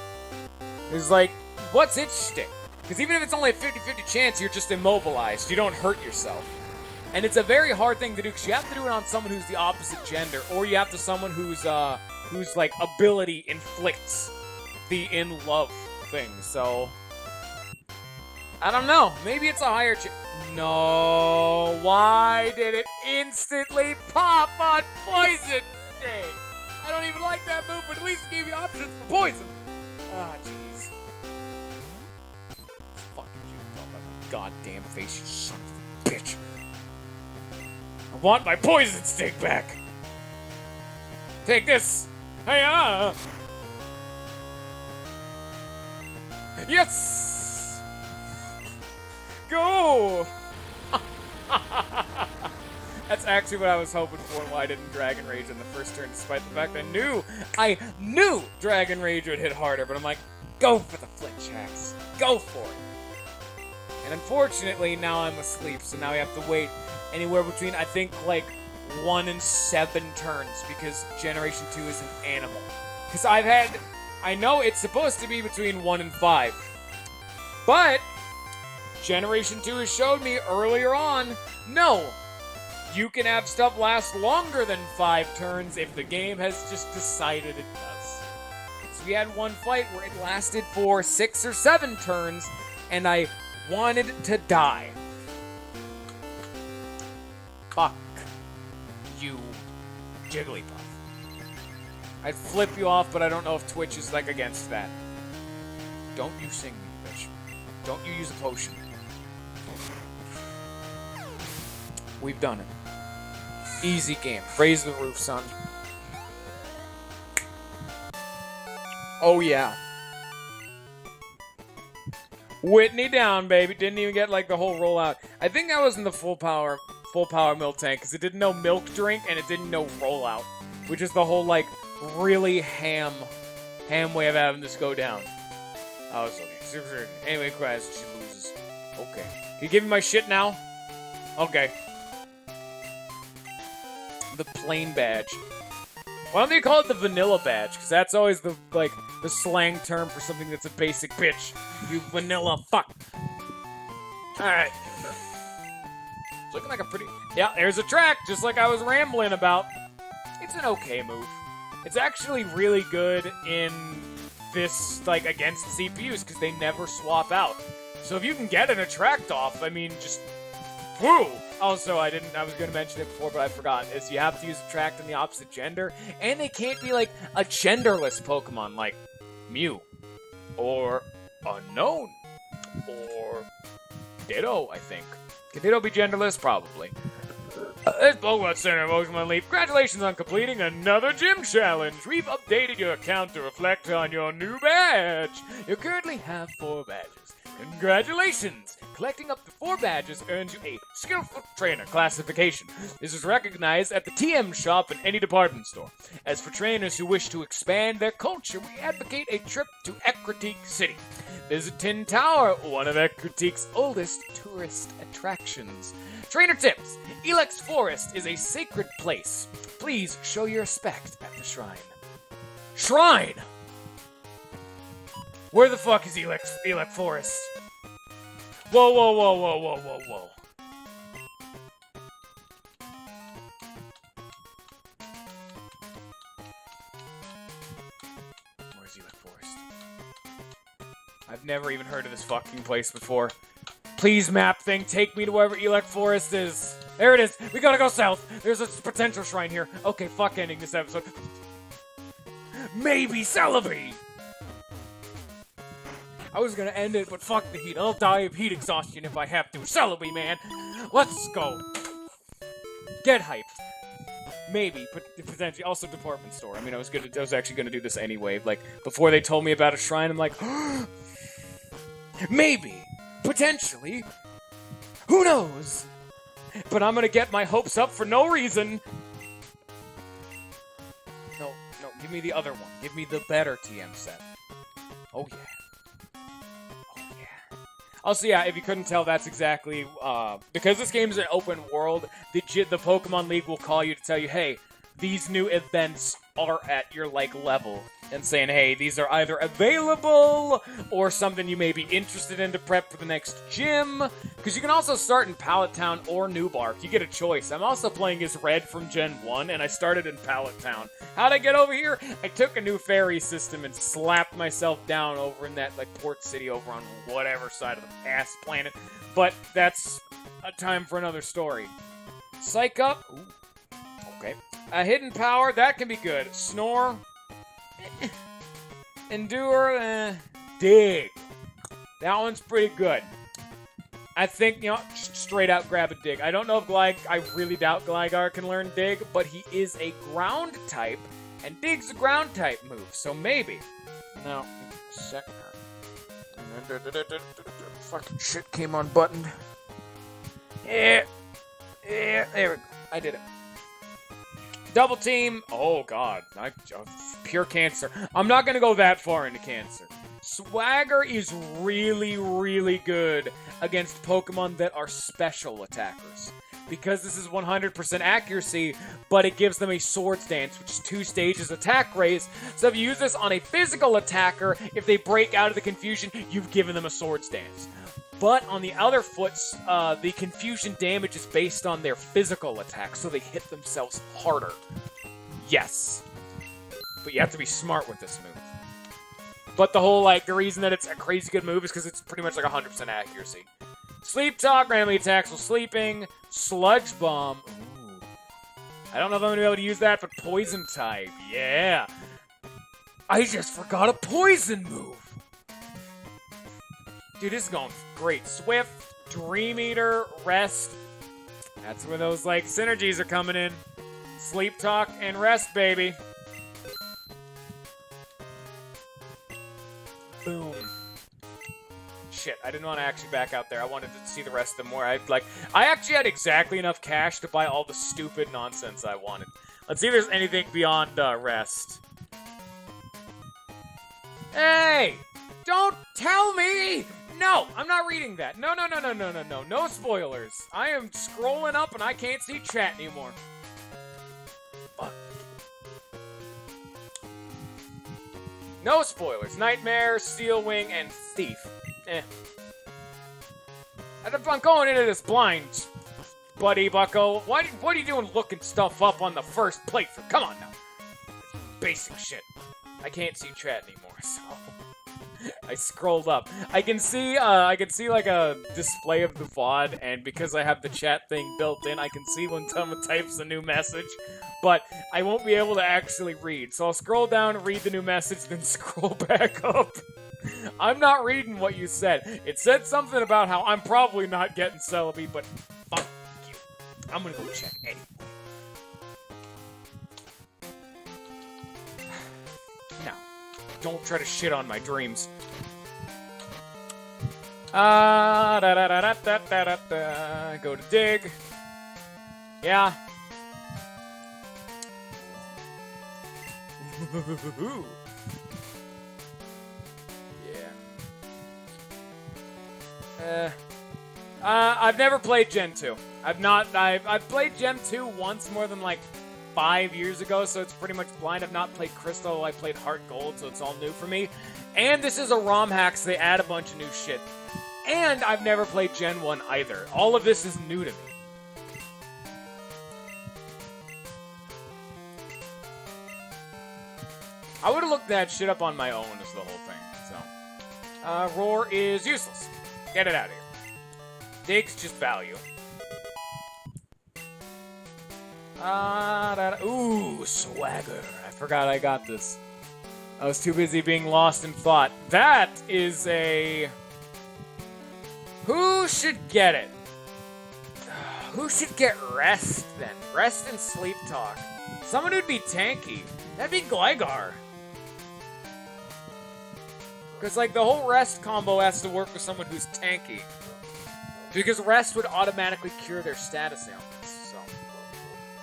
It's like, what's its shtick? Because even if it's only a 50-50 chance, you're just immobilized. You don't hurt yourself. And it's a very hard thing to do because you have to do it on someone who's the opposite gender, or you have to someone who's like ability inflicts the in love thing. So I don't know. Maybe it's a higher chance. No, why did it instantly pop on poison? Dang. I don't even like that move, but at least it gave you options for poison. Ah, jeez. Fucking you, my goddamn face, you son of a bitch. I want my poison stick back. Take this. Hey, Yes! Go! That's actually what I was hoping for and why I didn't Dragon Rage in the first turn, despite the fact I knew Dragon Rage would hit harder, but I'm like, go for the flinch hacks. Go for it. And unfortunately, now I'm asleep, so now we have to wait anywhere between, I think, like, 1 and 7 turns, because Generation 2 is an animal. Because I know it's supposed to be between 1 and 5, but Generation 2 has showed me earlier on, no, you can have stuff last longer than 5 turns if the game has just decided it does. So we had one fight where it lasted for 6 or 7 turns, and I wanted to die. Fuck you, Jigglypuff. I'd flip you off, but I don't know if Twitch is, like, against that. Don't you sing me, bitch. Don't you use a potion. We've done it. Easy game. Raise the roof, son. Oh, yeah. Whitney down, baby. Didn't even get, like, the whole rollout. I think that was in the full power milk tank, because it didn't know milk drink, and it didn't know rollout. Which is the whole, like, really ham way of having this go down. I was okay. Anyway, cries, she loses. Okay. Can you give me my shit now? Okay. The plain badge. Why don't they call it the vanilla badge? Because that's always the slang term for something that's a basic bitch. You vanilla fuck. Alright. It's looking like a pretty... Yeah, there's a track, just like I was rambling about. It's an okay move. It's actually really good in this, like, against CPUs, because they never swap out. So if you can get an attract off, I mean, just... Woo! Also, I was going to mention it before, but I forgot, is you have to use attract on the opposite gender, and they can't be, like, a genderless Pokemon, like Mew, or Unknown, or Ditto, I think. Can Ditto be genderless? Probably. This Pokemon Center of Pokemon Leaf. Congratulations on completing another gym challenge. We've updated your account to reflect on your new badge. You currently have 4 badges. Congratulations! Collecting up to 4 badges earns you a Skillful Trainer classification. This is recognized at the TM shop in any department store. As for trainers who wish to expand their culture, we advocate a trip to Ecruteak City. Visit Tin Tower, one of Ecruteak's oldest tourist attractions. Trainer tips. Elex Forest is a sacred place. Please show your respect at the shrine. Shrine! Where the fuck is Elex Forest? Whoa, whoa, whoa, whoa, whoa, whoa, whoa. Where's Elex Forest? I've never even heard of this fucking place before. Please, map thing, take me to wherever Elex Forest is. There it is. We gotta go south. There's a potential shrine here. Okay, fuck ending this episode. Maybe Celebi! I was gonna end it, but fuck the heat. I'll die of heat exhaustion if I have to. Celebi, man! Let's go! Get hyped. Maybe, but potentially also department store. I mean, I was actually gonna do this anyway. Like, before they told me about a shrine, I'm like, maybe, potentially, who knows? But I'm gonna get my hopes up for no reason. No, give me the other one. Give me the better TM set. Oh yeah. Also, yeah, if you couldn't tell, that's exactly, because this game is an open world, the Pokemon League will call you to tell you, hey, these new events are at your, like, level. and saying, hey, these are either available or something you may be interested in to prep for the next gym. Because you can also start in Pallet Town or Newbark. You get a choice. I'm also playing as Red from Gen 1, and I started in Pallet Town. How'd I get over here? I took a new ferry system and slapped myself down over in that, like, port city over on whatever side of the ass planet. But that's a time for another story. Psych up. Ooh. Okay. Hidden Power, that can be good. Snore. Endure, Dig. That one's pretty good. I think, just straight out grab a Dig. I don't know if I really doubt Gligar can learn Dig, but he is a ground type, and Dig's a ground type move, so maybe. No, second. Fucking shit came unbuttoned. Yeah, there we go. I did it. Double team. Oh, God. Pure cancer. I'm not going to go that far into cancer. Swagger is really, really good against Pokemon that are special attackers. Because this is 100% accuracy, but it gives them a Swords Dance, which is 2 stages attack raise. So if you use this on a physical attacker, if they break out of the confusion, you've given them a Swords Dance. But on the other foot, the confusion damage is based on their physical attack, so they hit themselves harder. Yes. But you have to be smart with this move. But the reason that it's a crazy good move is because it's pretty much like 100% accuracy. Sleep Talk, randomly attacks while sleeping. Sludge Bomb. Ooh. I don't know if I'm going to be able to use that, but Poison type. Yeah. I just forgot a poison move. Dude, this is going great. Swift, Dream Eater, Rest. That's where those, synergies are coming in. Sleep Talk and Rest, baby. Boom. Shit, I didn't want to actually back out there. I wanted to see the rest of them more. I actually had exactly enough cash to buy all the stupid nonsense I wanted. Let's see if there's anything beyond Rest. Hey! Don't tell me! No, I'm not reading that. No. No spoilers. I am scrolling up and I can't see chat anymore. Fuck. No spoilers. Nightmare, Steel Wing, and Thief. I'm going into this blind, buddy bucko. What are you doing looking stuff up on the first playthrough? Come on now. Basic shit. I can't see chat anymore, so... I scrolled up. I can see like a display of the VOD, and because I have the chat thing built in, I can see when someone types a new message, but I won't be able to actually read. So I'll scroll down and read the new message, then scroll back up. I'm not reading what you said. It said something about how I'm probably not getting Celebi, but fuck you. I'm gonna go check anyway. Don't try to shit on my dreams. Go to Dig. Yeah. Yeah. I've never played Gen 2. I've played Gen 2 once more than 5 years ago, so it's pretty much blind. I've not played Crystal, I played Heart Gold, so it's all new for me. And this is a ROM hack, so they add a bunch of new shit. And I've never played Gen 1 either. All of this is new to me. I would have looked that shit up on my own as the whole thing, so. Roar is useless. Get it out of here. Dig's just value. Ooh, Swagger. I forgot I got this. I was too busy being lost in thought. That is a... Who should get it? Who should get Rest, then? Rest and Sleep Talk. Someone who'd be tanky. That'd be Gligar. Because, the whole Rest combo has to work with someone who's tanky. Because Rest would automatically cure their status ailments, so...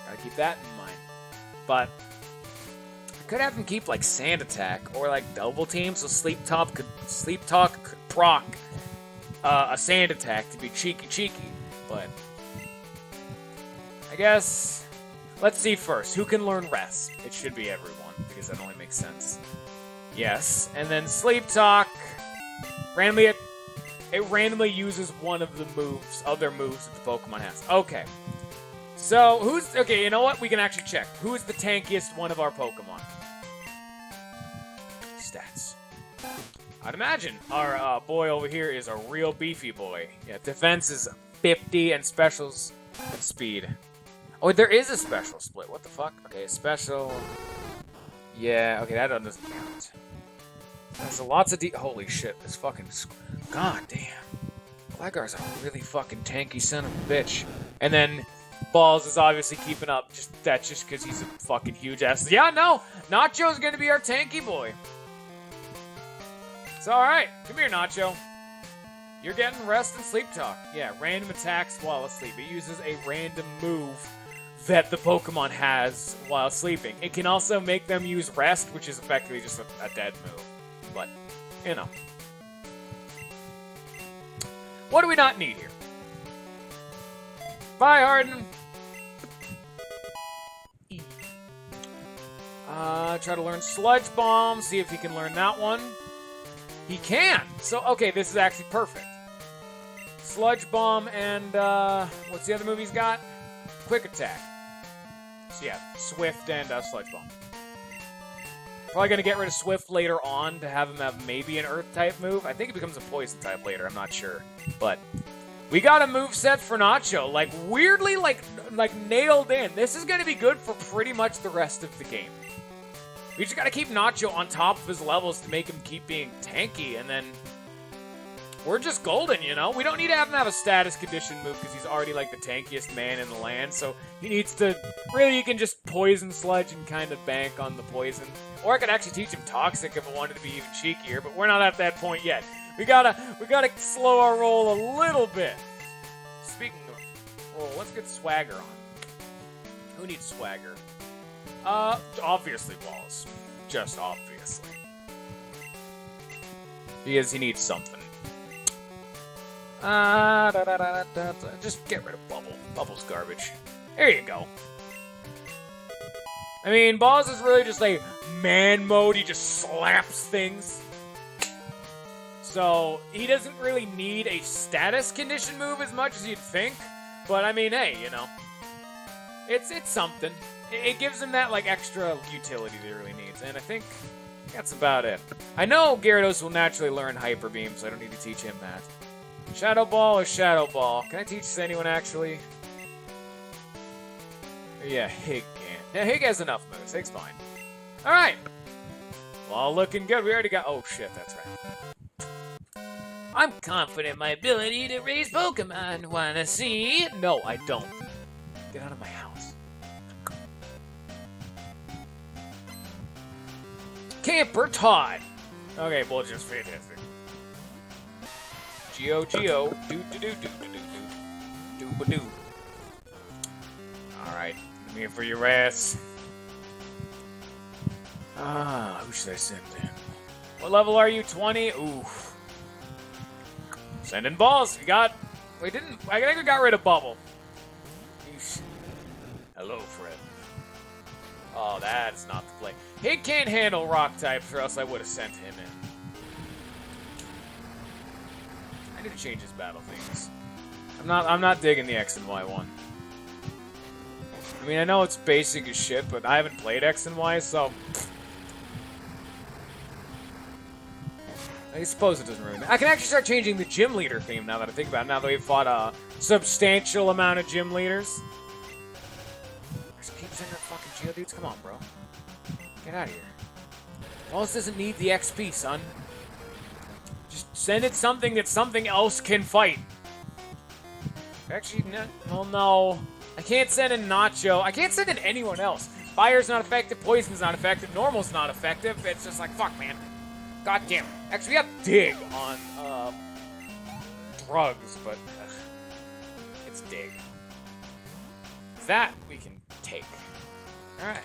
Gotta keep that in mind. But I could have him keep Sand Attack or Double Team, so Sleep Talk could proc a Sand Attack to be cheeky. But I guess let's see first. Who can learn Rest? It should be everyone, because that only makes sense. Yes. And then Sleep Talk. It randomly uses one of the other moves that the Pokemon has. Okay. So, okay, you know what? We can actually check. Who is the tankiest one of our Pokemon? Stats. I'd imagine our boy over here is a real beefy boy. Yeah, defense is 50 and specials speed. Oh, there is a special split. What the fuck? Okay, special. Yeah, okay, that doesn't count. There's lots of holy shit, this fucking... God damn. Gligar's a really fucking tanky son of a bitch. And then Balls is obviously keeping up. That's just because he's a fucking huge ass. Yeah, no! Nacho's gonna be our tanky boy. It's alright. Come here, Nacho. You're getting rest and sleep talk. Yeah, random attacks while asleep. It uses a random move that the Pokemon has while sleeping. It can also make them use rest, which is effectively just a dead move. But, you know. What do we not need here? Bye, Harden. Try to learn Sludge Bomb. See if he can learn that one. He can! So, okay, this is actually perfect. Sludge Bomb and, what's the other move he's got? Quick Attack. So yeah, Swift and Sludge Bomb. Probably going to get rid of Swift later on to have him have maybe an Earth-type move. I think it becomes a Poison-type later, I'm not sure. But we got a moveset for Nacho. Like, weirdly, like nailed in. This is going to be good for pretty much the rest of the game. We just got to keep Nacho on top of his levels to make him keep being tanky, and then we're just golden, you know? We don't need to have him have a status condition move because he's already, like, the tankiest man in the land, so he needs to... Really, you can just Poison Sludge and kind of bank on the poison. Or I could actually teach him Toxic if I wanted to be even cheekier, but we're not at that point yet. We gotta slow our roll a little bit. Speaking of roll, let's get Swagger on. Who needs Swagger? Obviously Balls. Just obviously. Because he needs something. Just get rid of Bubble. Bubble's garbage. There you go. I mean, Balls is really just like man mode. He just slaps things. So, he doesn't really need a status condition move as much as you'd think. But, I mean, hey, you know. It's something. It gives him that, like, extra utility that he really needs. And I think that's about it. I know Gyarados will naturally learn Hyper Beam, so I don't need to teach him that. Shadow Ball or Shadow Ball? Can I teach this to anyone, actually? Yeah, Hig can. Yeah, Hig has enough moves. Hig's fine. Alright. Well, looking good. We already got... Oh, shit, that's right. I'm confident in my ability to raise Pokemon. Wanna see? No, I don't. Get out of my house. Camper Todd. Okay, well, just fantastic. Geo, do do do do do do do. Alright, I'm here for your ass. Who should I send in? What level are you? 20? Ooh. Send in Balls. We got... I think we got rid of Bubble. Eesh. Hello, friend. Oh, that's not the play. He can't handle rock types, or else I would have sent him in. I need to change his battle themes. I'm not digging the X and Y one. I mean, I know it's basic as shit, but I haven't played X and Y, so I suppose it doesn't really matter. I can actually start changing the gym leader theme now that I think about it. Now that we've fought a substantial amount of gym leaders. Just keep sending that fucking Geodudes. Come on, bro. Get out of here. Wallace doesn't need the XP, son. Just send it something that something else can fight. Actually, no. Well, no. I can't send in Nacho. I can't send in anyone else. Fire's not effective. Poison's not effective. Normal's not effective. It's just like, fuck, man. God damn it. Actually, we have Dig on, drugs, but it's Dig. That we can take. Alright.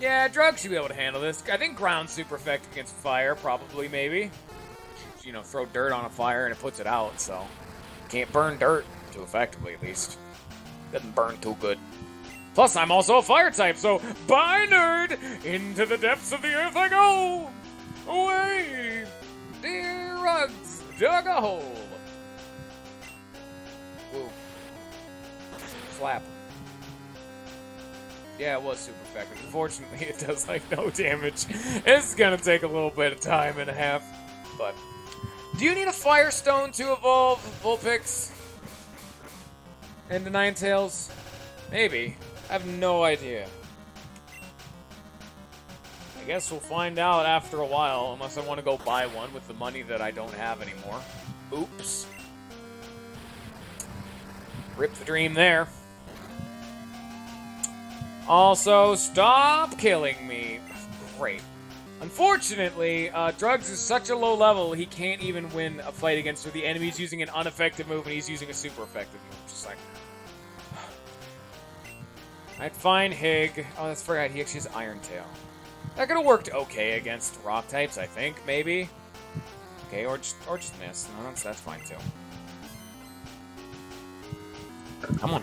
Yeah, drugs should be able to handle this. I think ground's super effective against fire, probably, maybe. You know, throw dirt on a fire and it puts it out, so... Can't burn dirt too effectively, at least. Doesn't burn too good. Plus, I'm also a fire type, so bye, nerd! Into the depths of the earth I go! Away! Dear rugs, dug a hole! Woo. Slap. Yeah, it was super effective. Unfortunately, it does, like, no damage. It's gonna take a little bit of time and a half, but... Do you need a Firestone to evolve Vulpix into Ninetales? Maybe. I have no idea. I guess we'll find out after a while, unless I want to go buy one with the money that I don't have anymore. Oops. Rip the dream there. Also, stop killing me. Great. Unfortunately, Drugs is such a low level, he can't even win a fight against her. The enemy's using an ineffective move, and he's using a super effective move. Just like... I'd find Hig. Oh, that's right. He actually has Iron Tail. That could have worked okay against rock types, I think. Maybe. Okay, or just miss. No, that's fine too. Come on.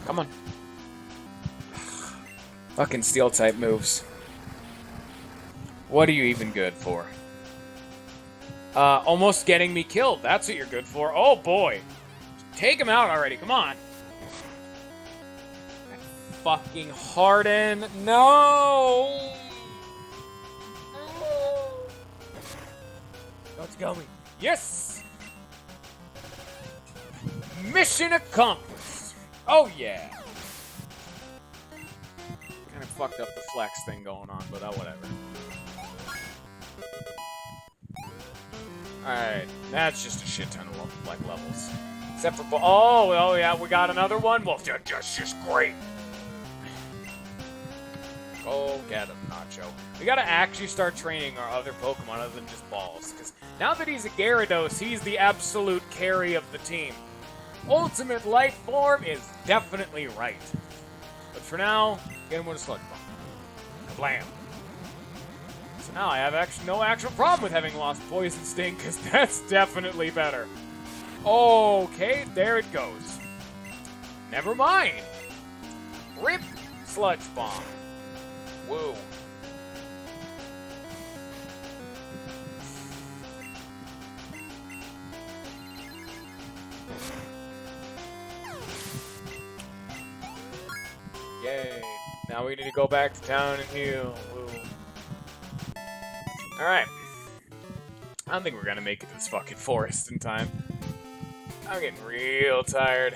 Come on. Fucking steel type moves. What are you even good for? Almost getting me killed. That's what you're good for. Oh boy. Take him out already. Come on. Fucking Harden. No! Let's go. Yes! Mission accomplished. Oh, yeah. Kind of fucked up the flex thing going on, but whatever. Alright, that's just a shit ton of like levels. Except for... Oh, yeah, we got another one? Well, that's just great. Go get him, Nacho. We gotta actually start training our other Pokemon other than just balls. Because now that he's a Gyarados, he's the absolute carry of the team. Ultimate Life Form is definitely right. But for now, get him with a Sludge Bomb. Blam. So now I have no actual problem with having lost Poison Sting, because that's definitely better. Okay, there it goes. Never mind. Rip Sludge Bomb. Whoa. Yay. Now we need to go back to town and heal. Woo. Alright. I don't think we're gonna make it to this fucking forest in time. I'm getting real tired.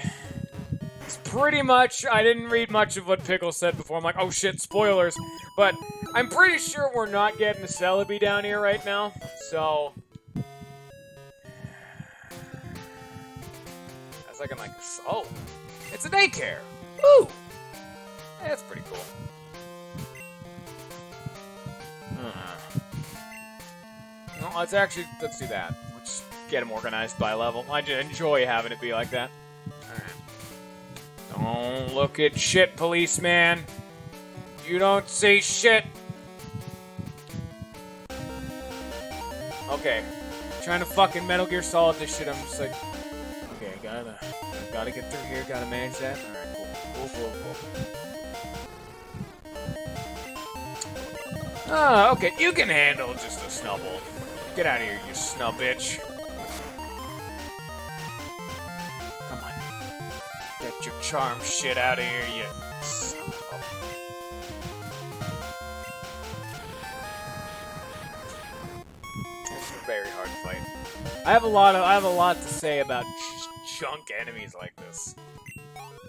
It's pretty much, I didn't read much of what Pickle said before. I'm like, oh shit, spoilers. But I'm pretty sure we're not getting a Celebi down here right now. So... That's like, I'm like, oh, it's a daycare. Woo! That's pretty cool. Well, let's do that. Let's get them organized by level. I just enjoy having it be like that. Alright. Don't look at shit, policeman. You don't see shit. Okay. I'm trying to fucking Metal Gear Solid this shit. I'm just like, okay, gotta get through here. Gotta manage that. Alright, cool. Okay, you can handle just a snubble. Get out of here, you snub bitch. Come on. Get your charm shit out of here, you son of a... It's a very hard fight. I have a lot to say about junk enemies like this.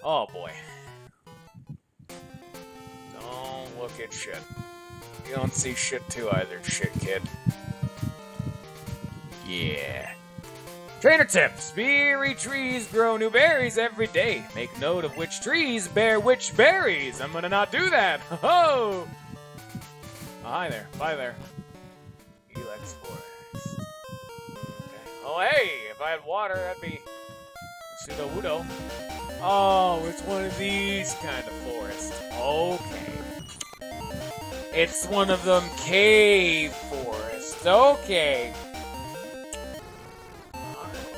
Oh boy. Don't look at shit. You don't see shit too either, shit kid. Yeah. Trainer tips. Berry trees grow new berries every day. Make note of which trees bear which berries. I'm gonna not do that. Ho ho! Oh, hi there. Bye there. Elex Forest. Okay. Oh hey, if I had water, that'd be Pseudo-Wudo. Oh, it's one of these kind of forests. Okay. It's one of them cave forests. Okay.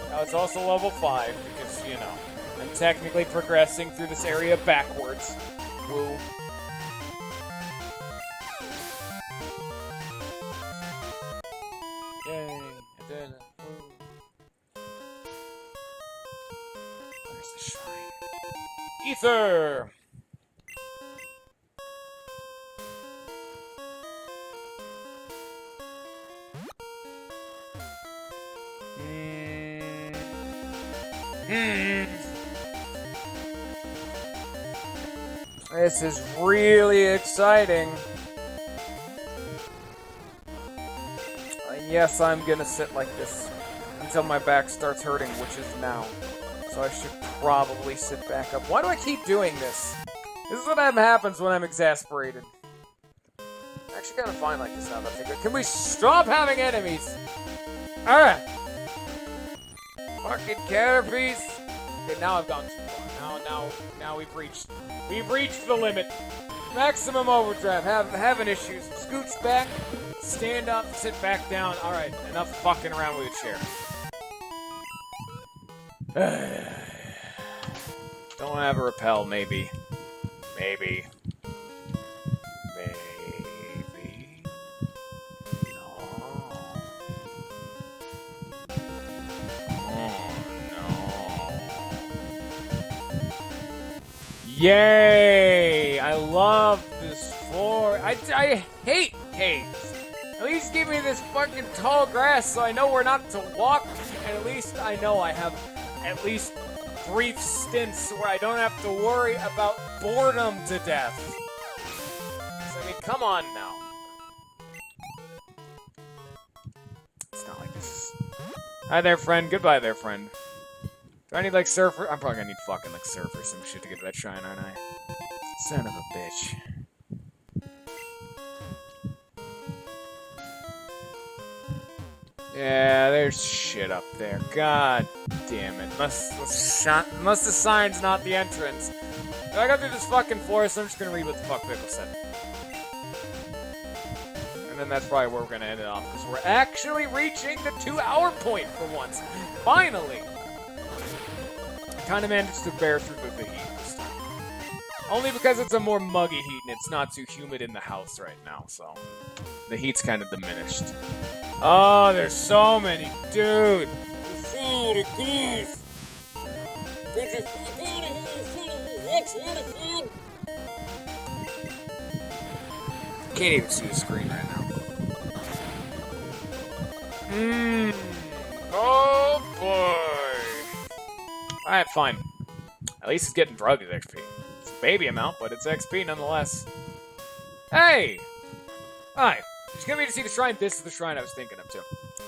Now it's also level 5 because, you know, I'm technically progressing through this area backwards. Woo. Yay, I did it. Woo. Where's the shrine? Ether! This is really exciting. Yes, I'm gonna sit like this until my back starts hurting, which is now. So I should probably sit back up. Why do I keep doing this? This is what happens when I'm exasperated. I'm actually kind of fine like this now that I think. Can we stop having enemies? Alright. Fucking Caterpies. Okay, now I've gone too far. Now we've reached the limit. Maximum overdrive. Having issues. Scooch back. Stand up. Sit back down. All right. Enough fucking around with a chair. Don't have a repel. Maybe. Maybe. Yay! I love this floor. I hate caves. At least give me this fucking tall grass so I know where not to walk, and at least I know I have at least brief stints where I don't have to worry about boredom to death. So, I mean, come on now. It's not like this. Hi there, friend. Goodbye there, friend. Do I need, like, surfer? I'm probably gonna need fucking, like, surf or some shit to get to that shrine, aren't I? Son of a bitch. Yeah, there's shit up there. God damn it. Must the sign's not the entrance. If I go through this fucking forest, I'm just gonna read what the fuck Pickle said. And then that's probably where we're gonna end it off, because we're actually reaching the 2-hour point for once. Finally! Kind of managed to bear through the heat this time. Only because it's a more muggy heat and it's not too humid in the house right now, so the heat's kind of diminished. Oh, there's so many, dude. Can't even see the screen right now. Oh boy. Alright, fine. At least it's getting drugged at XP. It's a baby amount, but it's XP nonetheless. Hey! Hi. If you're gonna be to see the shrine, this is the shrine I was thinking of too.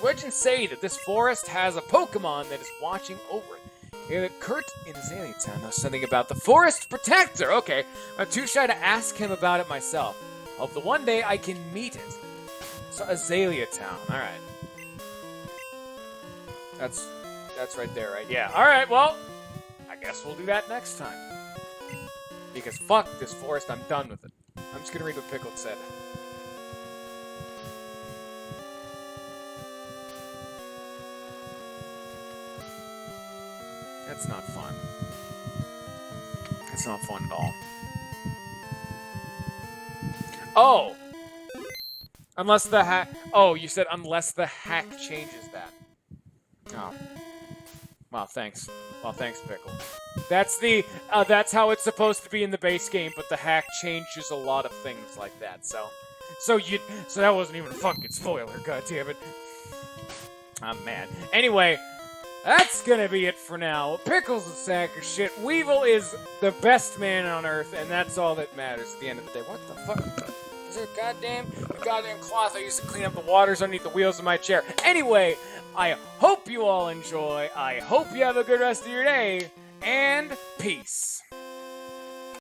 Legends say that this forest has a Pokemon that is watching over it. Hear that Kurt in Azalea Town knows something about the Forest Protector. Okay, I'm too shy to ask him about it myself. Hope that one day I can meet it. So Azalea Town, alright. That's right there, right? Yeah, alright, well, I guess we'll do that next time. Because fuck this forest, I'm done with it. I'm just gonna read what Pickled said. That's not fun. That's not fun at all. Oh! Unless the hack... Oh, you said unless the hack changes that. Oh. Well, thanks. Well, thanks, Pickle. That's the... that's how it's supposed to be in the base game, but the hack changes a lot of things like that, so... So that wasn't even a fucking spoiler, goddammit. I'm mad. Anyway... That's gonna be it for now. Pickle's a sack of shit. Weevil is the best man on Earth, and that's all that matters at the end of the day. What the fuck? Is there a goddamn cloth I used to clean up the waters underneath the wheels of my chair? Anyway, I hope you all enjoy. I hope you have a good rest of your day, and peace.